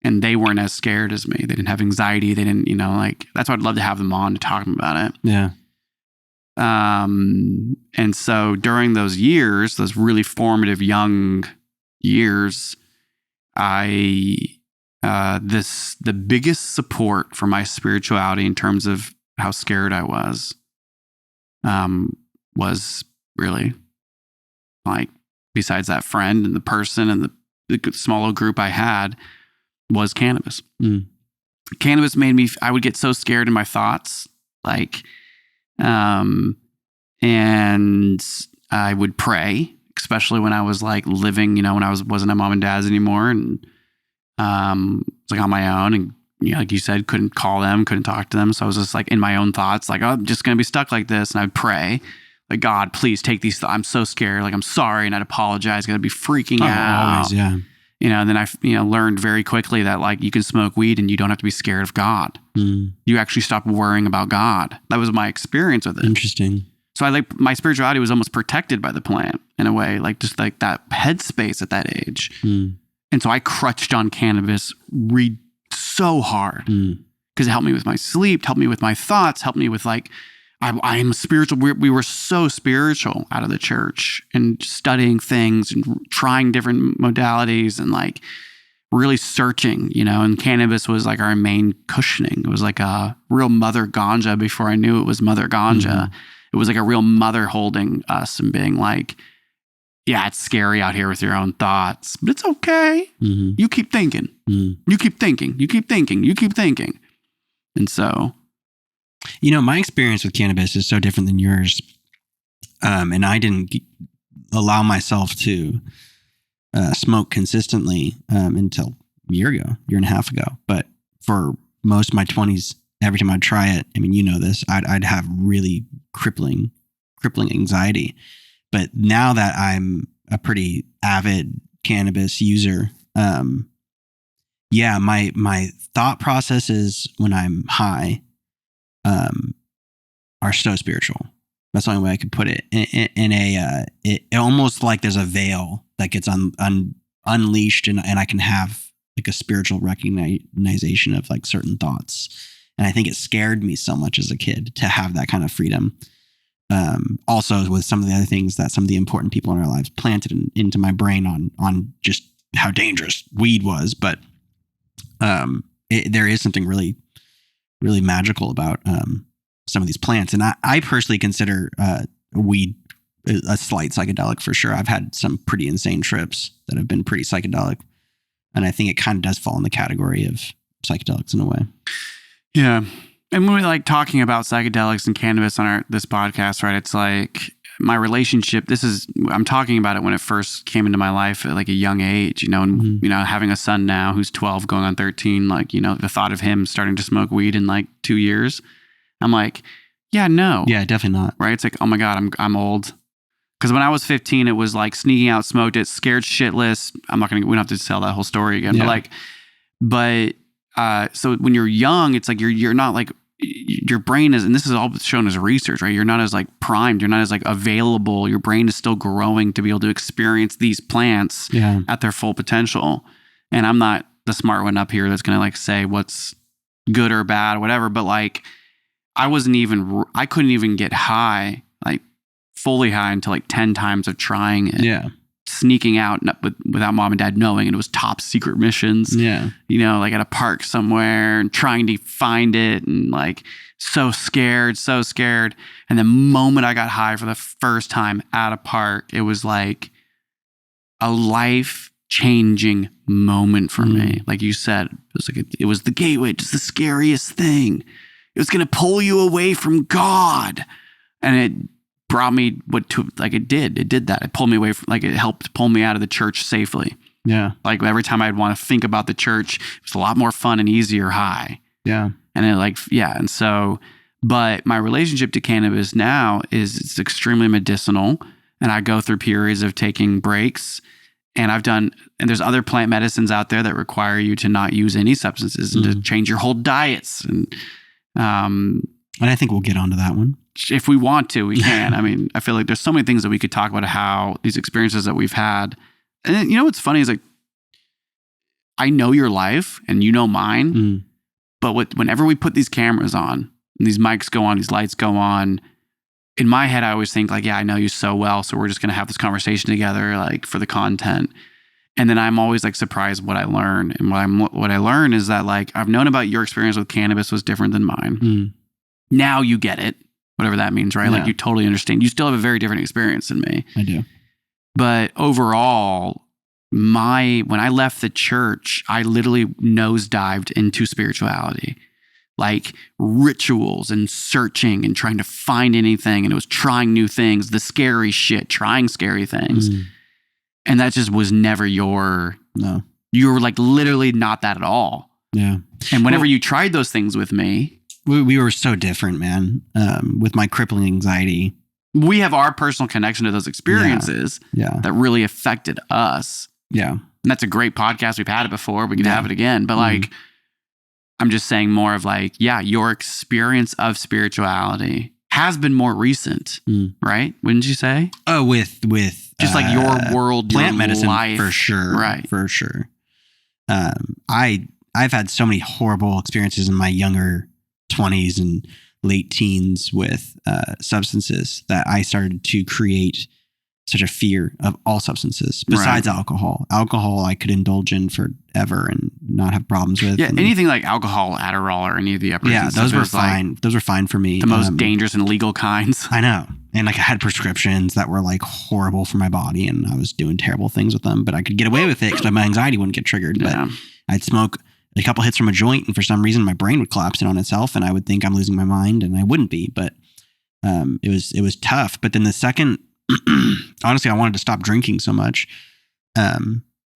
And they weren't as scared as me. They didn't have anxiety. They didn't, like, that's why I'd love to have them on to talk about it. Yeah. And so during those years, those really formative young years, the biggest support for my spirituality in terms of how scared I was really like, besides that friend and the person and the small little group I had, was cannabis. Cannabis made me, I would get so scared in my thoughts, like, and I would pray, especially when I was like living, when I wasn't at mom and dad's anymore, and was like on my own, and like you said, couldn't call them, couldn't talk to them. So I was just like in my own thoughts, like, oh, I'm just going to be stuck like this. And I'd pray, like, God, please take these thoughts. I'm so scared. Like, I'm sorry. And I'd apologize. I'd be freaking out. Always, yeah. And then I, learned very quickly that like you can smoke weed and you don't have to be scared of God. You actually stop worrying about God. That was my experience with it. Interesting. So I like, my spirituality was almost protected by the plant in a way, like just like that headspace at that age. And so I crutched on cannabis so hard because it helped me with my sleep, helped me with my thoughts, helped me with like, I am spiritual. We were so spiritual out of the church and studying things and trying different modalities and like really searching, and cannabis was like our main cushioning. It was like a real mother ganja before I knew it was mother ganja. It was like a real mother holding us and being like, yeah, it's scary out here with your own thoughts, but it's okay. You keep thinking. You keep thinking. You keep thinking. You keep thinking. And so, my experience with cannabis is so different than yours. And I didn't allow myself to smoke consistently until year and a half ago. But for most of my 20s, every time I'd try it, I mean, you know this, I'd have really crippling anxiety. But now that I'm a pretty avid cannabis user, my thought processes when I'm high are so spiritual. That's the only way I could put it. It almost like there's a veil that gets unleashed, and I can have like a spiritual recognition of like certain thoughts. And I think it scared me so much as a kid to have that kind of freedom. Also with some of the other things that some of the important people in our lives planted into my brain on just how dangerous weed was. But there is something really, really magical about some of these plants. And I personally consider weed a slight psychedelic for sure. I've had some pretty insane trips that have been pretty psychedelic. And I think it kind of does fall in the category of psychedelics in a way. Yeah. And when we like talking about psychedelics and cannabis on this podcast, right? It's like my relationship, I'm talking about it when it first came into my life at like a young age, and, having a son now who's 12 going on 13, like, the thought of him starting to smoke weed in like 2 years, I'm like, yeah, no. Yeah, definitely not. Right. It's like, oh my God, I'm old. Because when I was 15, it was like sneaking out, smoked it, scared shitless. We don't have to tell that whole story again, yeah. So when you're young, it's like, you're not like, your brain is, and this is all shown as research, right? You're not as like primed. You're not as like available. Your brain is still growing to be able to experience these plants at their full potential. And I'm not the smart one up here that's going to like say what's good or bad, whatever. But like, I couldn't even get high, like fully high until like 10 times of trying it. Yeah. Sneaking out without mom and dad knowing, and it was top secret missions. Yeah. Like at a park somewhere and trying to find it, and like so scared. And the moment I got high for the first time at a park, it was like a life-changing moment for me. Like you said, it was the gateway, just the scariest thing. It was going to pull you away from God. And it brought me it did that. It pulled me away from, like, it helped pull me out of the church safely. Yeah. Like every time I'd want to think about the church, it was a lot more fun and easier high. Yeah. And and so, but my relationship to cannabis now is it's extremely medicinal, and I go through periods of taking breaks, and there's other plant medicines out there that require you to not use any substances and to change your whole diets. And I think we'll get onto that one. If we want to, we can. I mean, I feel like there's so many things that we could talk about, how these experiences that we've had. And then, what's funny is like, I know your life and you know mine, but whenever we put these cameras on and these mics go on, these lights go on, in my head, I always think like, yeah, I know you so well, so we're just going to have this conversation together, like for the content. And then I'm always like surprised what I learn. And what I learn is that like, I've known about your experience with cannabis was different than mine. Now you get it. Whatever that means, right? Yeah. Like you totally understand. You still have a very different experience than me. I do. But overall, when I left the church, I literally nosedived into spirituality, like rituals and searching and trying to find anything. And it was trying new things, the scary shit, trying scary things. And that just was never you were like literally not that at all. Yeah. And whenever you tried those things with me, we were so different, man. With my crippling anxiety, we have our personal connection to those experiences that really affected us. Yeah. And that's a great podcast. We've had it before. We could have it again. But like, I'm just saying more of like, your experience of spirituality has been more recent, right? Wouldn't you say? Oh, with just like your world, plant your medicine, life. for sure. Right. For sure. I've had so many horrible experiences in my younger 20s and late teens with substances that I started to create such a fear of all substances besides alcohol. Alcohol I could indulge in forever and not have problems with. Yeah, anything like alcohol, Adderall, or any of the uppers. Yeah, those were fine. Like those were fine for me. The most dangerous and illegal kinds. I know. And like I had prescriptions that were like horrible for my body, and I was doing terrible things with them, but I could get away with it because my anxiety wouldn't get triggered. But I'd smoke a couple hits from a joint, and for some reason my brain would collapse in on itself, and I would think I'm losing my mind, and I wouldn't be. But it was tough. But then the second, honestly, I wanted to stop drinking so much.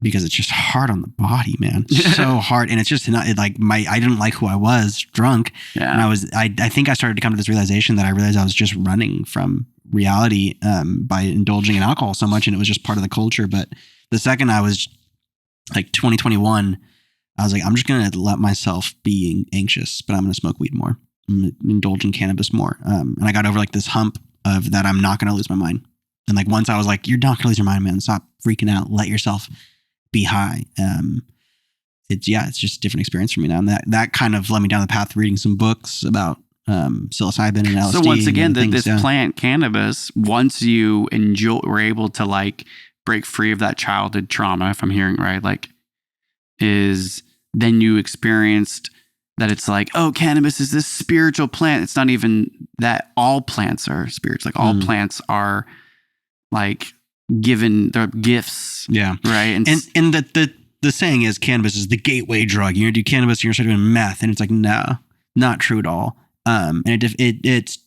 because it's just hard on the body, man. It's so hard. And it's just not like I didn't like who I was drunk. Yeah. And I think I started to come to this realization that I realized I was just running from reality by indulging in alcohol so much. And it was just part of the culture. But the second I was like 2021, I was like, I'm just going to let myself be anxious, but I'm going to smoke weed more. I'm going to indulge in cannabis more. And I got over like this hump of that I'm not going to lose my mind. And like once I was like, you're not going to lose your mind, man. Stop freaking out. Let yourself be high. It's just a different experience for me now. And that kind of led me down the path of reading some books about psilocybin and LSD. So once again, this plant cannabis, once you were able to like break free of that childhood trauma, if I'm hearing right, like is then you experienced that it's like, oh, cannabis is this spiritual plant. It's not even that all plants are spiritual. Like all plants are like given their gifts. Yeah. Right. And the saying is cannabis is the gateway drug. You're going to do cannabis, you're going to start doing meth. And it's like, no, not true at all. And it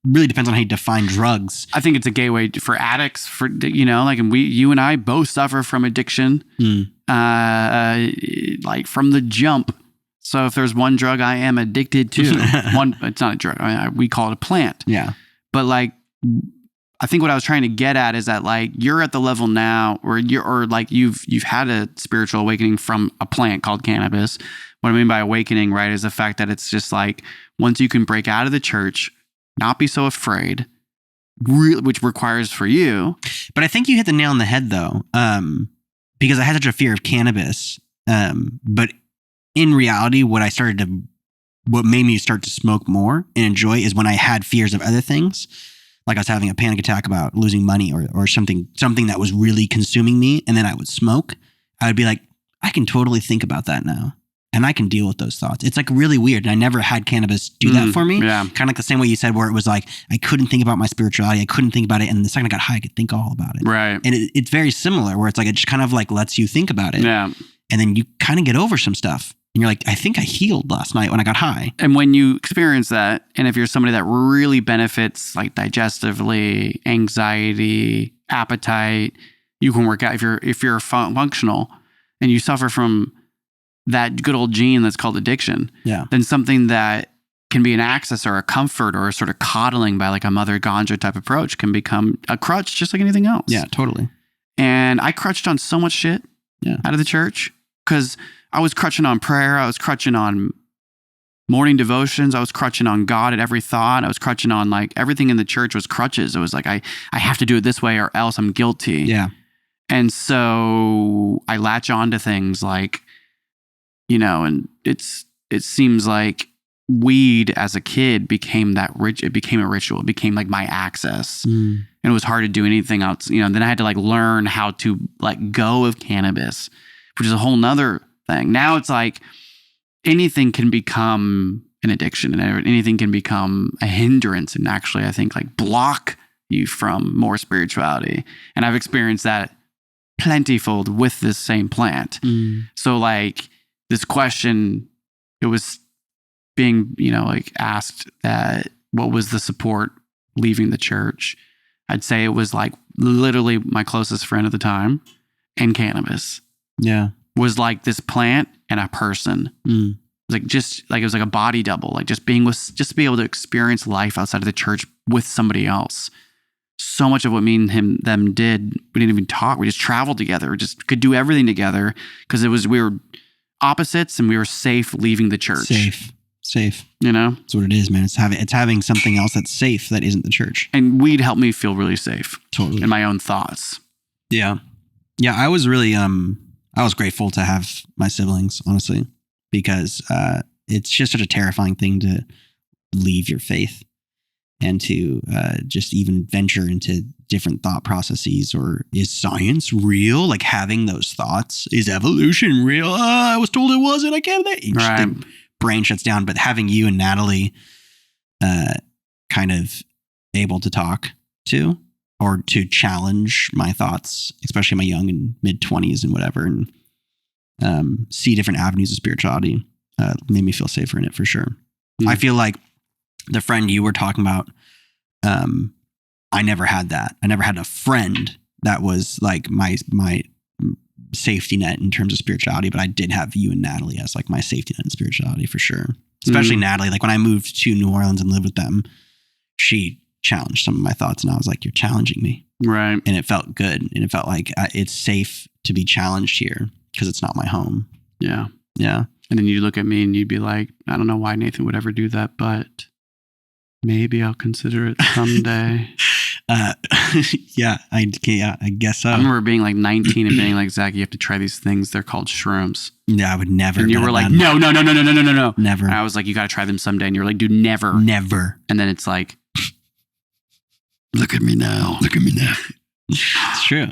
really depends on how you define drugs. I think it's a gateway for addicts for, like, and you and I both suffer from addiction, like from the jump. So if there's one drug I am addicted to, it's not a drug. We call it a plant. Yeah. But like, I think what I was trying to get at is that like you're at the level now where you've had a spiritual awakening from a plant called cannabis. What I mean by awakening, right, is the fact that it's just like once you can break out of the church, not be so afraid, which requires for you. But I think you hit the nail on the head though, because I had such a fear of cannabis. But in reality, what made me start to smoke more and enjoy is when I had fears of other things. Like I was having a panic attack about losing money or something that was really consuming me. And then I would smoke. I would be like, I can totally think about that now. And I can deal with those thoughts. It's like really weird. And I never had cannabis do that for me. Yeah. Kind of like the same way you said, where it was like, I couldn't think about my spirituality. I couldn't think about it. And the second I got high, I could think all about it. Right. And it's very similar where it's like, it just kind of like lets you think about it. Yeah. And then you kind of get over some stuff. And you're like, I think I healed last night when I got high. And when you experience that, and if you're somebody that really benefits like digestively, anxiety, appetite, you can work out. If you're functional and you suffer from that good old gene that's called addiction, then something that can be an access or a comfort or a sort of coddling by like a mother ganja type approach can become a crutch just like anything else. Yeah, totally. And I crutched on so much shit out of the church because I was crutching on prayer. I was crutching on morning devotions. I was crutching on God at every thought. I was crutching on like everything in the church was crutches. It was like, I have to do it this way or else I'm guilty. Yeah. And so I latch on to things like, and it seems like weed as a kid became it became a ritual. It became like my access. And it was hard to do anything else. Then I had to like learn how to let go of cannabis, which is a whole nother thing. Now it's like anything can become an addiction and anything can become a hindrance and actually I think like block you from more spirituality. And I've experienced that plentyfold with this same plant. So like this question, it was being, like asked that what was the support leaving the church? I'd say it was like literally my closest friend at the time and cannabis. Yeah. Was like this plant and a person. Like just like it was like a body double, like just be able to experience life outside of the church with somebody else. So much of what me and them did, we didn't even talk. We just traveled together. We just could do everything together because we were opposites and we were safe leaving the church. Safe. That's what it is, man. It's having something else that's safe that isn't the church. And weed helped me feel really safe. Totally. In my own thoughts. Yeah. Yeah. I was really, I was grateful to have my siblings, honestly, because it's just such a terrifying thing to leave your faith and to just even venture into different thought processes. Or is science real? Like having those thoughts. Is evolution real? I was told it wasn't. I can't. Right. The brain shuts down. But having you and Natalie kind of able to talk to or to challenge my thoughts, especially my young and mid 20s and whatever, and see different avenues of spirituality made me feel safer in it for sure. I feel like the friend you were talking about, I never had that. I never had a friend that was like my safety net in terms of spirituality, but I did have you and Natalie as like my safety net in spirituality for sure. Especially Natalie. Like when I moved to New Orleans and lived with them, she challenged some of my thoughts, and I was like, "You're challenging me," right? And it felt good, and it felt like it's safe to be challenged here because it's not my home. Yeah. Yeah. And then you look at me and you'd be like, I don't know why Nathan would ever do that, but maybe I'll consider it someday. Yeah, I guess so. I remember being like 19 and being like, Zach, you have to try these things. They're called shrooms. Yeah, I would never. And you were like, no. Never. And I was like, you got to try them someday. And you're like, dude, never. Never. And then it's like, look at me now. It's true.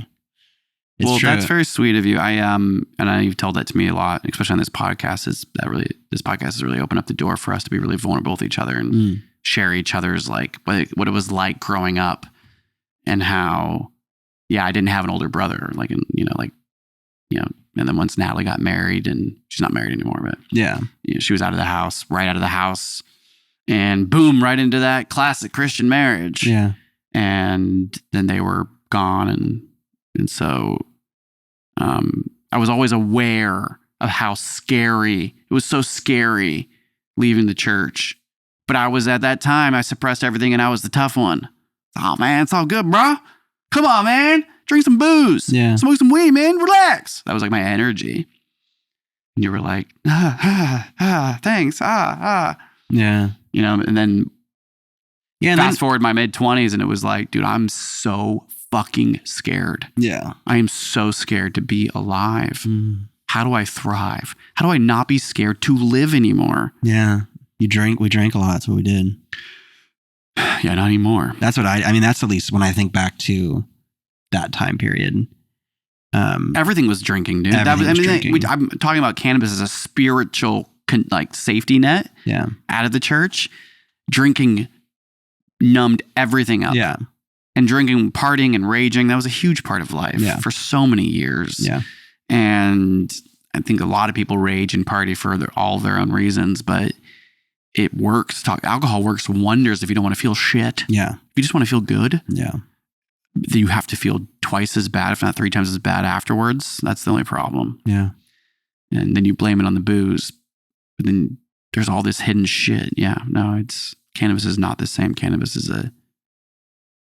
Well, that's very sweet of you. And you've told that to me a lot, especially on this podcast. This podcast has really opened up the door for us to be really vulnerable with each other and share each other's like what it was like growing up, and how, I didn't have an older brother, and then once Natalie got married, and she's not married anymore, but she was right out of the house, and boom, right into that classic Christian marriage. Yeah, and then they were gone, and so. I was always aware of how scary, it was so scary leaving the church. But I was at that time, I suppressed everything and I was the tough one. Oh man, it's all good, bro. Come on, man. Drink some booze. Yeah. Smoke some weed, man. Relax. That was like my energy. And you were like, thanks. Yeah. And then fast forward my mid-20s and it was like, dude, I'm so fucking scared. Yeah. I am so scared to be alive. How do I thrive? How do I not be scared to live anymore? Yeah. We drank a lot. That's what we did. Yeah, not anymore. That's what I mean, that's at least when I think back to that time period. Everything was drinking, dude. I'm talking about cannabis as a spiritual safety net. Yeah. Out of the church. Drinking numbed everything up. Yeah. And drinking, partying, and raging, that was a huge part of life for so many years. Yeah. And I think a lot of people rage and party for all their own reasons, but it works. Alcohol works wonders if you don't want to feel shit. Yeah. If you just want to feel good, then you have to feel twice as bad, if not 3 times as bad afterwards. That's the only problem. Yeah. And then you blame it on the booze. But then there's all this hidden shit. Yeah. No, cannabis is not the same. Cannabis is a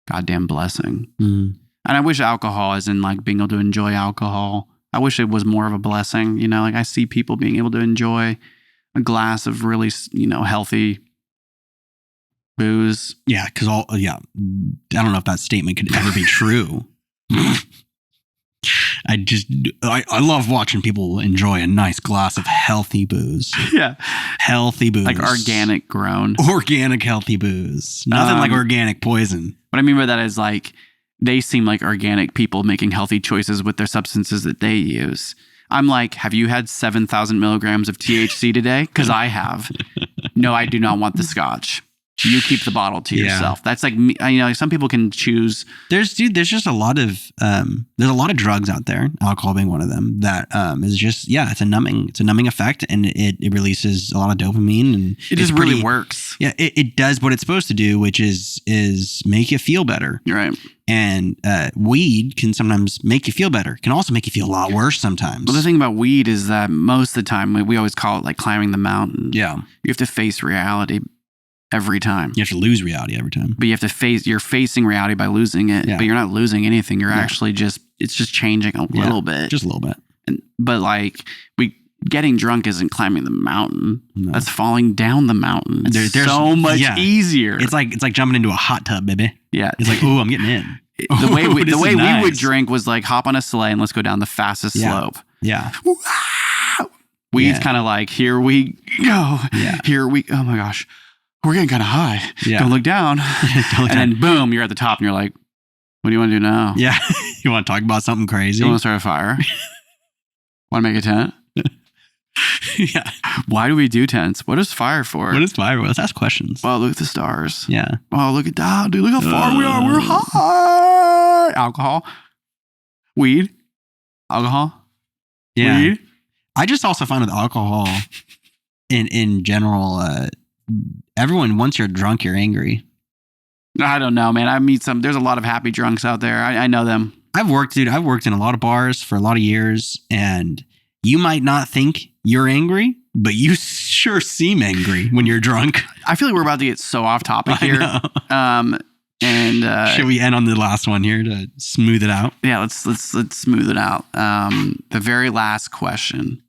goddamn blessing. And I wish alcohol, as in being able to enjoy alcohol, I wish it was more of a blessing. I see people being able to enjoy a glass of really, healthy booze. Yeah. Cause I don't know if that statement could ever be true. I love watching people enjoy a nice glass of healthy booze. Yeah. Healthy booze. Like organic grown. Organic healthy booze. Nothing like organic poison. What I mean by that is they seem like organic people making healthy choices with their substances that they use. I'm like, have you had 7,000 milligrams of THC today? Because I have. No, I do not want the scotch. You keep the bottle to yourself. That's like me. Some people can choose. There's just a lot of there's a lot of drugs out there, alcohol being one of them, that is just it's a numbing effect, and it releases a lot of dopamine, and it just really works. Yeah, it does what it's supposed to do, which is make you feel better. You're right. And weed can sometimes make you feel better. Can also make you feel a lot worse sometimes. Well, the thing about weed is that most of the time we always call it like climbing the mountain. Yeah, you have to face reality. Every time. You have to lose reality every time. But you're facing reality by losing it, but you're not losing anything. You're actually it's just changing a little bit. Just a little bit. But getting drunk isn't climbing the mountain. No. That's falling down the mountain. It's so much easier. It's like jumping into a hot tub, baby. Yeah. It's like, ooh, I'm getting in. The way we would drink was like hop on a sleigh and let's go down the fastest slope. Yeah. Weed's kind of like, here we go. Yeah. Oh my gosh. We're getting kind of high. Yeah. Don't look down. Then boom, you're at the top and you're like, what do you want to do now? Yeah. You want to talk about something crazy? You want to start a fire? Want to make a tent? Yeah. Why do we do tents? What is fire for? What is fire for? Let's ask questions. Well, look at the stars. Yeah. Oh, look at that, dude. Look how far we are. We're high. Alcohol. Weed. Alcohol. Yeah. Weed. I just also find with alcohol in general, everyone, once you're drunk, you're angry. I don't know, man. I meet there's a lot of happy drunks out there. I know them. I've worked in a lot of bars for a lot of years, and you might not think you're angry, but you sure seem angry when you're drunk. I feel like we're about to get so off topic here. Should we end on the last one here to smooth it out? Yeah, let's smooth it out. The very last question.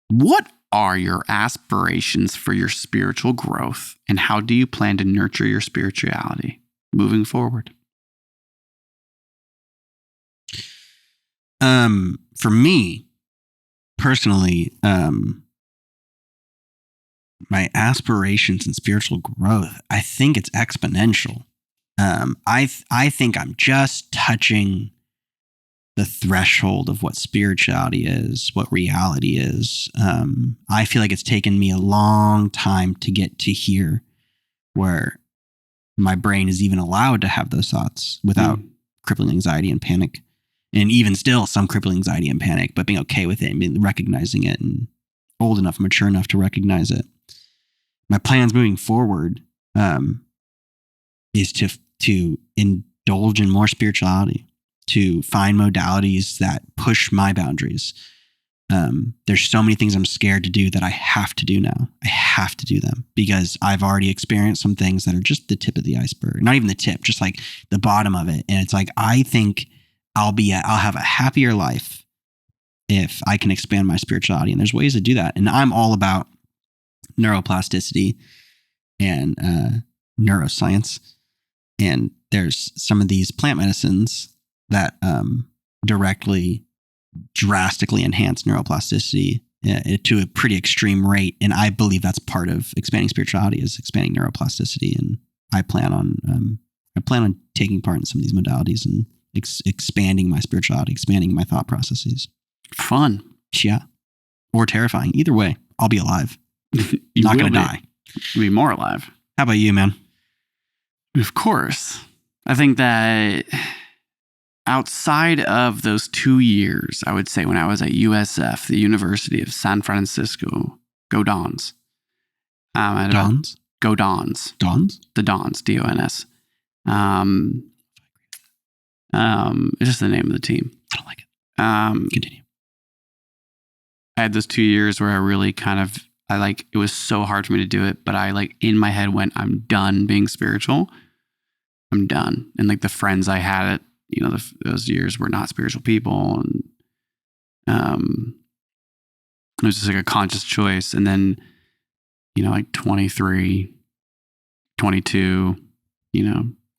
What are your aspirations for your spiritual growth, and how do you plan to nurture your spirituality moving forward? For me personally, my aspirations in spiritual growth, I think it's exponential. I think I'm just touching the threshold of what spirituality is, what reality is. I feel like it's taken me a long time to get to here where my brain is even allowed to have those thoughts without crippling anxiety and panic. And even still, some crippling anxiety and panic, but being okay with it and recognizing it and old enough, mature enough to recognize it. My plans moving forward is to indulge in more spirituality, to find modalities that push my boundaries. There's so many things I'm scared to do that I have to do now. I have to do them because I've already experienced some things that are just the tip of the iceberg. Not even the tip, just like the bottom of it. And it's like, I think I'll have a happier life if I can expand my spirituality. And there's ways to do that. And I'm all about neuroplasticity and neuroscience. And there's some of these plant medicines that drastically enhance neuroplasticity to a pretty extreme rate. And I believe that's part of expanding spirituality, is expanding neuroplasticity. And I plan on taking part in some of these modalities and expanding my spirituality, expanding my thought processes. Fun. Yeah. Or terrifying. Either way, I'll be alive. Not going to die. You'll be more alive. How about you, man? Of course. I think that outside of those 2 years, I would say when I was at USF, the University of San Francisco, go Dons. Dons? Go Dons. Dons? The Dons, D-O-N-S. It's just the name of the team. I don't like it. Continue. I had those 2 years where I really it was so hard for me to do it, but I in my head went, I'm done being spiritual. I'm done. And the friends I had at, those years were not spiritual people. And it was just a conscious choice. And then, 23, 22,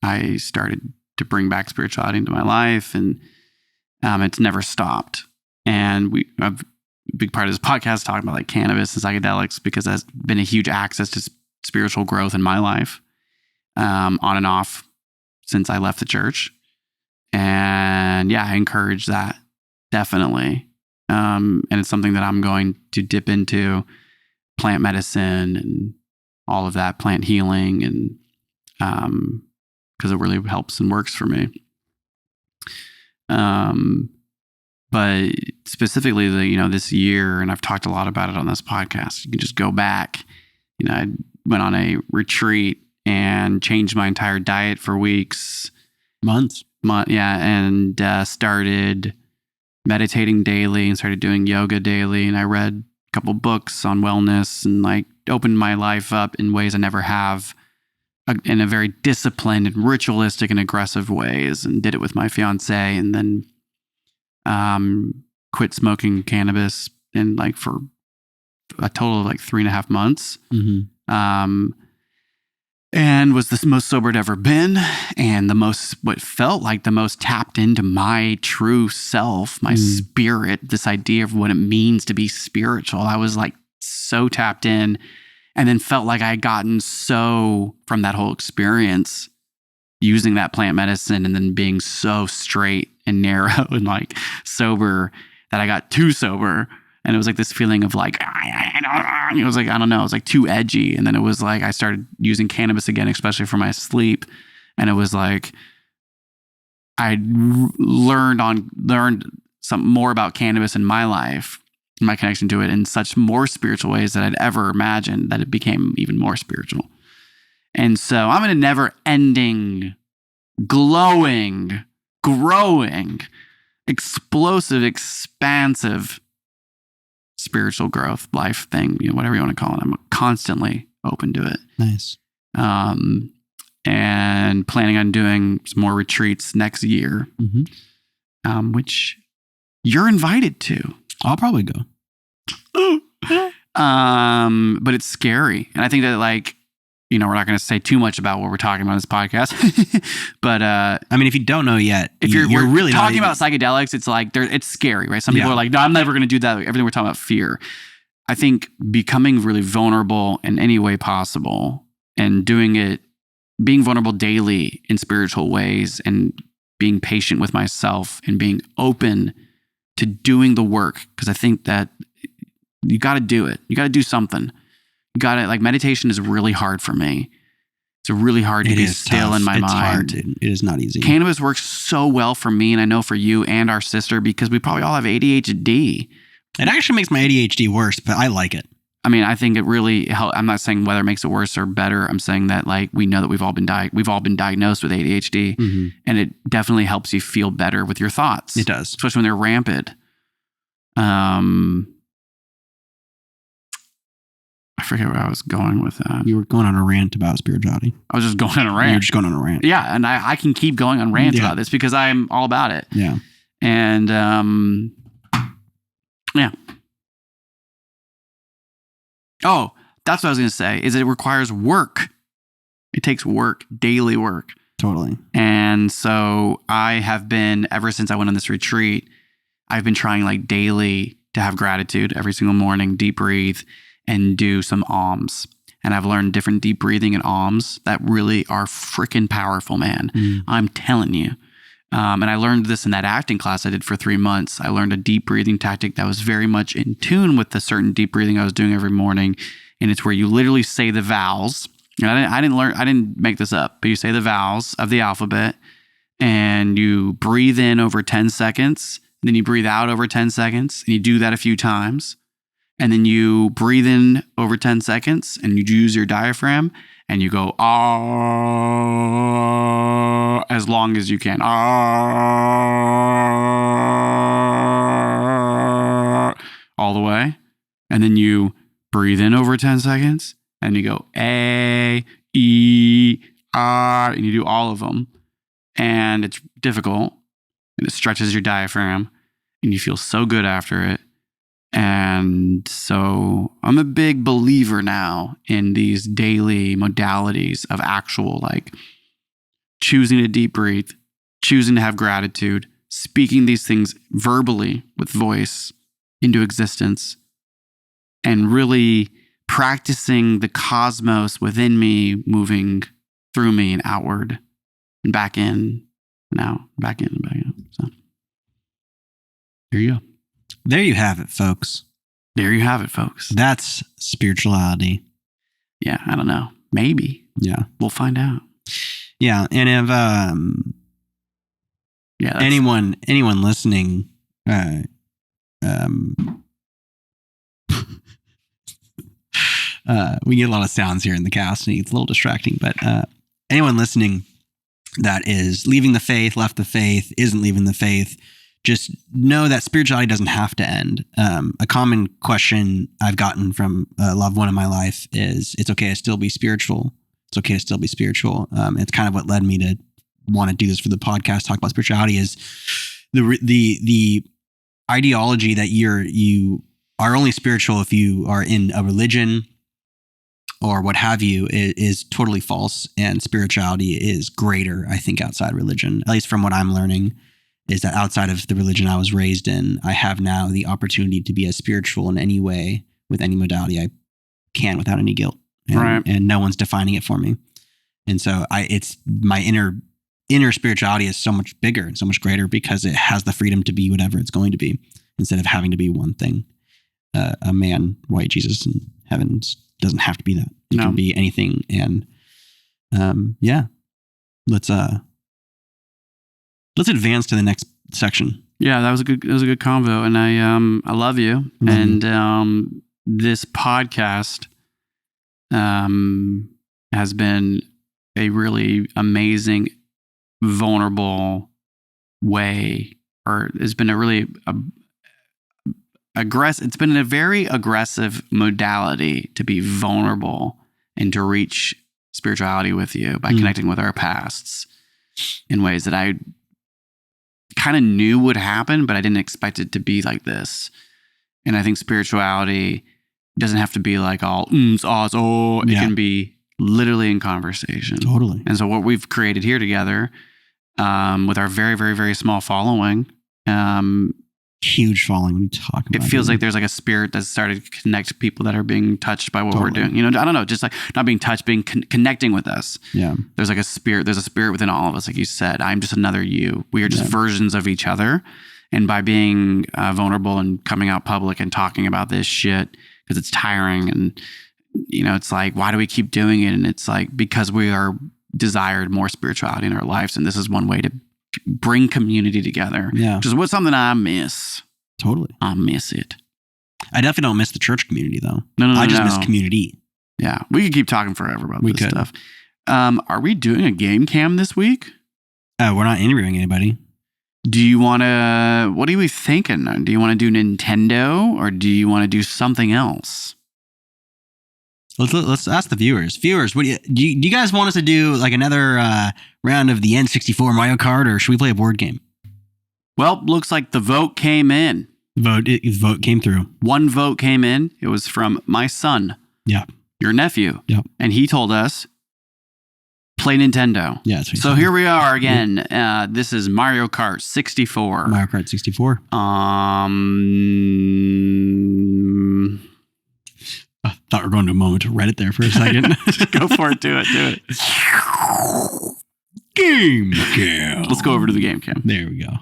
I started to bring back spirituality into my life, and it's never stopped. And a big part of this podcast talking about cannabis and psychedelics, because that's been a huge access to spiritual growth in my life, on and off since I left the church. And yeah, I encourage that definitely. And it's something that I'm going to dip into, plant medicine and all of that, plant healing, and because it really helps and works for me. But specifically, this year, and I've talked a lot about it on this podcast, you can just go back. I went on a retreat and changed my entire diet for weeks. Months. And started meditating daily and started doing yoga daily. And I read a couple books on wellness and opened my life up in ways I never have, in a very disciplined and ritualistic and aggressive ways, and did it with my fiance, and then quit smoking cannabis for a total of 3.5 months. Mm-hmm. And was the most sober I'd ever been, and what felt like the most tapped into my true self, my spirit, this idea of what it means to be spiritual. I was so tapped in, and then felt like I had gotten so from that whole experience, using that plant medicine and then being so straight and narrow and sober, that I got too sober. And it was this feeling of it was I don't know, it was too edgy. And then it was I started using cannabis again, especially for my sleep. And it was I learned some more about cannabis in my life, my connection to it, in such more spiritual ways that I'd ever imagined, that it became even more spiritual. And so I'm in a never ending, glowing growing, explosive, expansive spiritual growth, life thing, whatever you want to call it. I'm constantly open to it. Nice. And planning on doing some more retreats next year, which you're invited to. I'll probably go. But it's scary. And I think that we're not going to say too much about what we're talking about in this podcast. But I mean, if you don't know yet, if you're really talking about psychedelics, it's scary, right? Some people are like, no, I'm never going to do that. Everything we're talking about, fear. I think becoming really vulnerable in any way possible and being vulnerable daily in spiritual ways and being patient with myself and being open to doing the work. Because I think that you got to do it. You got to do something. You got to, meditation is really hard for me. It's really hard to be still in my mind. It's hard. It is not easy. Cannabis works so well for me, and I know for you and our sister, because we probably all have ADHD. It actually makes my ADHD worse, but I like it. I mean, I think it really helps. I'm not saying whether it makes it worse or better. I'm saying that we know that we've all been diagnosed with ADHD, and it definitely helps you feel better with your thoughts. It does, especially when they're rampant. I forget where I was going with that. You were going on a rant about spirituality. I was just going on a rant. You were just going on a rant. Yeah, and I can keep going on rants about this because I'm all about it. Yeah. And yeah. Oh, that's what I was going to say, is it requires work. It takes work, daily work. Totally. And so I have been, ever since I went on this retreat, I've been trying daily to have gratitude every single morning, deep breathe, and do some alms. And I've learned different deep breathing and alms that really are freaking powerful, man. I'm telling you. And I learned this in that acting class I did for 3 months. I learned a deep breathing tactic that was very much in tune with the certain deep breathing I was doing every morning. And it's where you literally say the vowels. And I didn't make this up, but you say the vowels of the alphabet and you breathe in over 10 seconds. Then you breathe out over 10 seconds and you do that a few times. And then you breathe in over 10 seconds and you use your diaphragm and you go, ah, as long as you can. Ah, all the way. And then you breathe in over 10 seconds and you go, A, E, R, and you do all of them. And it's difficult and it stretches your diaphragm and you feel so good after it. And so I'm a big believer now in these daily modalities of actual choosing to deep breathe, choosing to have gratitude, speaking these things verbally with voice into existence, and really practicing the cosmos within me moving through me and outward and back in and out, back in and back out. So there you go. There you have it, folks. There you have it, folks. That's spirituality. Yeah, I don't know. Maybe. Yeah. We'll find out. Yeah, and if anyone listening we get a lot of sounds here in the cast and it's a little distracting, but anyone listening that is leaving the faith, left the faith, isn't leaving the faith, just know that spirituality doesn't have to end. A common question I've gotten from a loved one in my life is, it's okay to still be spiritual. It's okay to still be spiritual. It's kind of what led me to want to do this for the podcast, talk about spirituality, is the ideology that you are only spiritual if you are in a religion or what have you is totally false. And spirituality is greater, I think, outside religion, at least from what I'm learning. Is that outside of the religion I was raised in, I have now the opportunity to be as spiritual in any way with any modality I can without any guilt. And no one's defining it for me. And so it's my inner spirituality is so much bigger and so much greater because it has the freedom to be whatever it's going to be instead of having to be one thing. A man, white Jesus in heaven doesn't have to be that. It can be anything. And let's advance to the next section. Yeah, that was a good convo, and I love you. This podcast has been a really amazing, vulnerable way, or it's been a really aggressive. It's been a very aggressive modality to be vulnerable and to reach spirituality with you by connecting with our pasts in ways that I kind of knew would happen, but I didn't expect it to be like this. And I think spirituality doesn't have to be like all ahs, oh. It can be literally in conversation. Totally. And so what we've created here together, with our very, very, very small following, huge following when you talk about it. Feels like there's like a spirit that's started to connect people that are being touched by what we're doing. You know, I don't know, just like not being touched, being connecting with us. Yeah. There's like a spirit within all of us. Like you said, I'm just another you. We are just versions of each other. And by being vulnerable and coming out public and talking about this shit, because it's tiring and, you know, it's like, why do we keep doing it? And it's like, because we are desired more spirituality in our lives. And this is one way to bring community together. Yeah. Which is what's something I miss. Totally. I miss it. I definitely don't miss the church community though. No. I just miss community. Yeah. We could keep talking forever about this stuff. Are we doing a game cam this week? We're not interviewing anybody. Do you want to, what are we thinking? Do you want to do Nintendo or do you want to do something else? Let's ask the viewers. Viewers, what do you guys want us to do like another round of the N64 Mario Kart, or should we play a board game? Well, looks like the vote came in. The vote came through. One vote came in. It was from my son. Yeah. Your nephew. Yep. And he told us, play Nintendo. Yeah. So here we are again. This is Mario Kart 64. Mario Kart 64. I thought we were going to a moment to Reddit there for a second. Just go for it. Do it. Game cam. Let's go over to the game cam. There we go.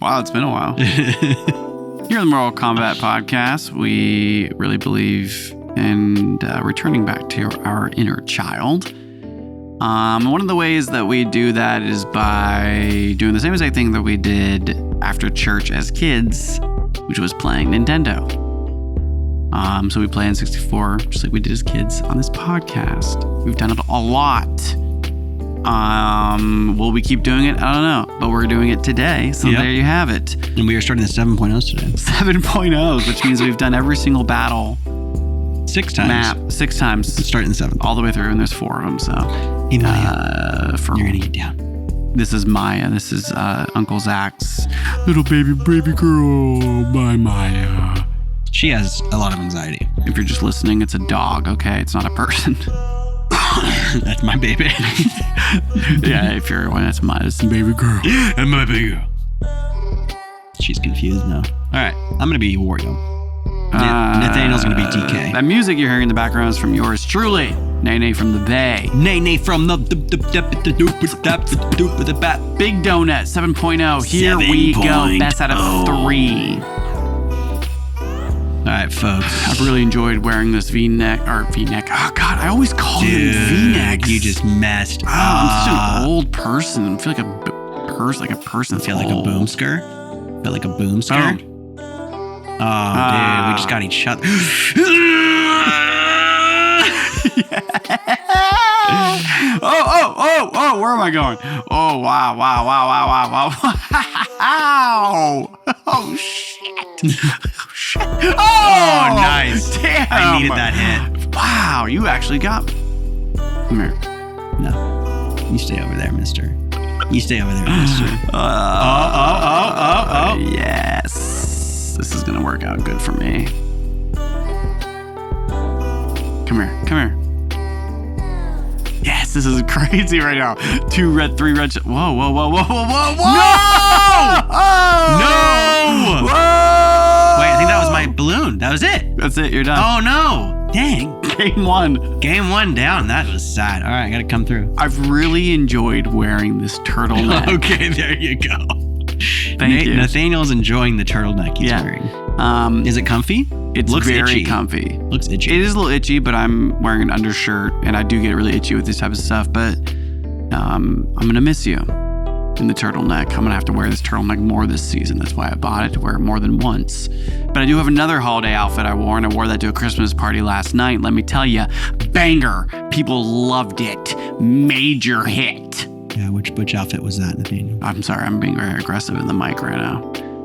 Wow, it's been a while. Here on the Moral Combat Podcast, we really believe in returning back to our inner child. One of the ways that we do that is by doing the same exact thing that we did after church as kids, which was playing Nintendo. So we play N64 just like we did as kids on this podcast. We've done it a lot. Will we keep doing it? I don't know, but we're doing it today. So there you have it. And we are starting the 7.0s today. 7.0s, which means we've done every single battle. 6 times. Map 6 times. Starting the 7th. All the way through, and there's 4 of them. So hey, Maya, you're gonna get down. This is Maya. This is Uncle Zach's little baby girl. Bye, Maya. She has a lot of anxiety. If you're just listening, it's a dog. Okay, it's not a person. That's my baby. Yeah, if you're one, that's the baby girl. And my baby girl. She's confused now. All right, I'm gonna be Wario. Nathaniel's gonna be DK. That music you're hearing in the background is from yours truly, Nene from the Bay. Nene from the Big Donut 7.0. Here we go. Best out of 3. All right, folks. I've really enjoyed wearing this V-neck. Oh, God, I always call them V-necks. You just messed up. I'm such an old person. I feel like a person. Feel like a boom skirt? Feel like a boom skirt? Oh, dude, we just got each other. Oh, where am I going? Oh, wow. Oh, shit. Oh, nice. Damn. I needed that hit. Wow, you actually got me. Come here. No. You stay over there, mister. You stay over there, mister. Yes. This is going to work out good for me. Come here. Yes, this is crazy right now. 2 red, 3 red. Whoa. No! Oh! No! Whoa! Wait, I think that was my balloon. That was it. That's it. You're done. Oh, no. Dang. Game 1. Game 1 down. That was sad. All right, I got to come through. I've really enjoyed wearing this turtleneck. Okay, there you go. Thank you. Nathaniel's enjoying the turtleneck he's wearing. Is it comfy? It looks very itchy. comfy. Looks itchy. It is a little itchy, but I'm wearing an undershirt, and I do get really itchy with this type of stuff. But I'm gonna miss you in the turtleneck. I'm gonna have to wear this turtleneck more this season. That's why I bought it, to wear it more than once. But I do have another holiday outfit I wore, and I wore that to a Christmas party last night. Let me tell you, banger. People loved it. Major hit. Yeah, which outfit was that, Nathaniel? I'm sorry, I'm being very aggressive in the mic right now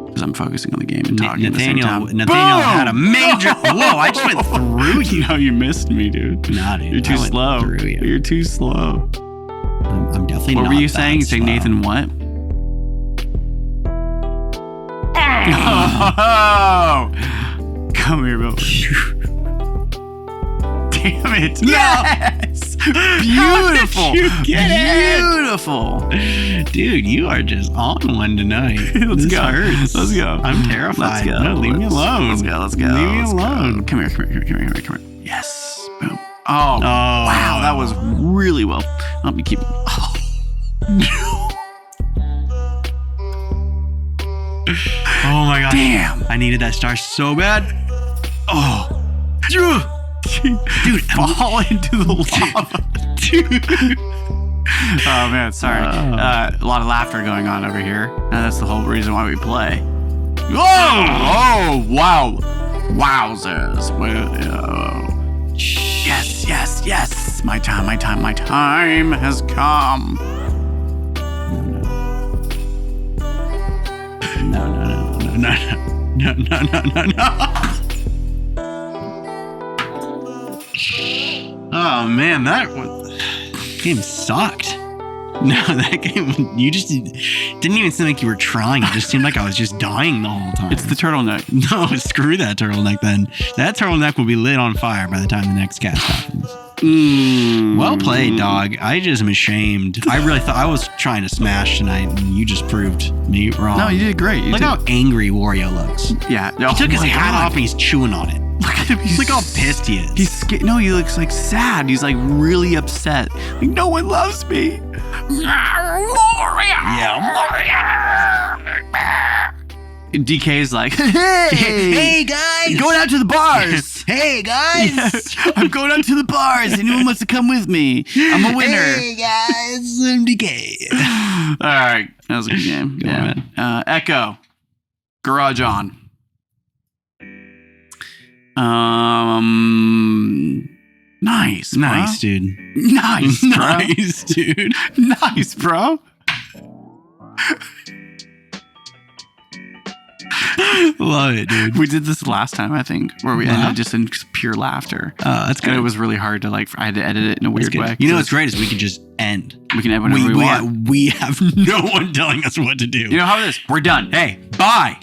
because I'm focusing on the game and talking at the same time. Nathaniel had a major... Whoa, I just went through you. No, you missed me, dude. Nah, dude. You're too slow. You're too slow. I'm definitely not. What were you saying? Saying Nathan what? Oh! Come here, Bill. Damn it. Yes! Beautiful. Beautiful. Dude, you are just on one tonight. Let's This go. hurts. Let's go. I'm terrified. Let's go. No, leave me alone. Let's go. Leave me alone. Come here. Yes. Boom. Oh. Wow. That was really well. I'll be keeping. Oh. Oh my god. Damn. I needed that star so bad. Oh. Dude, fall into the lava. Dude. Oh man, sorry. A lot of laughter going on over here. And that's the whole reason why we play. Oh, wow. Wowzers. Yes. My time has come. No. Oh man, that game sucked. No, that game, you just didn't even seem like you were trying. It just seemed like I was just dying the whole time. It's the turtleneck. No, screw that turtleneck then. That turtleneck will be lit on fire by the time the next cast happens. Well played, dog. I just am ashamed. I really thought I was trying to smash tonight, and you just proved me wrong. No, you did great. Look how angry Wario looks. Yeah. He took his hat off and he's chewing on it. Look at him. Look how pissed he is. No, he looks like sad. He's like really upset. Like no one loves me. DK's like, hey guys, going out to the bars. Hey guys, Yeah, I'm going out to the bars. Anyone wants to come with me? I'm a winner. Hey guys, I'm DK. All right, that was a good game. Go on. Echo, Garage on. Nice, bro. Nice, dude. Nice, bro. Nice, dude. Nice, bro. Love it, dude. We did this last time, I think, where we ended just in pure laughter. That's good. And it was really hard to I had to edit it in a weird way. You know what's great is we can just end. We can end whenever we want. We have no one telling us what to do. You know how it is. We're done. Hey, bye.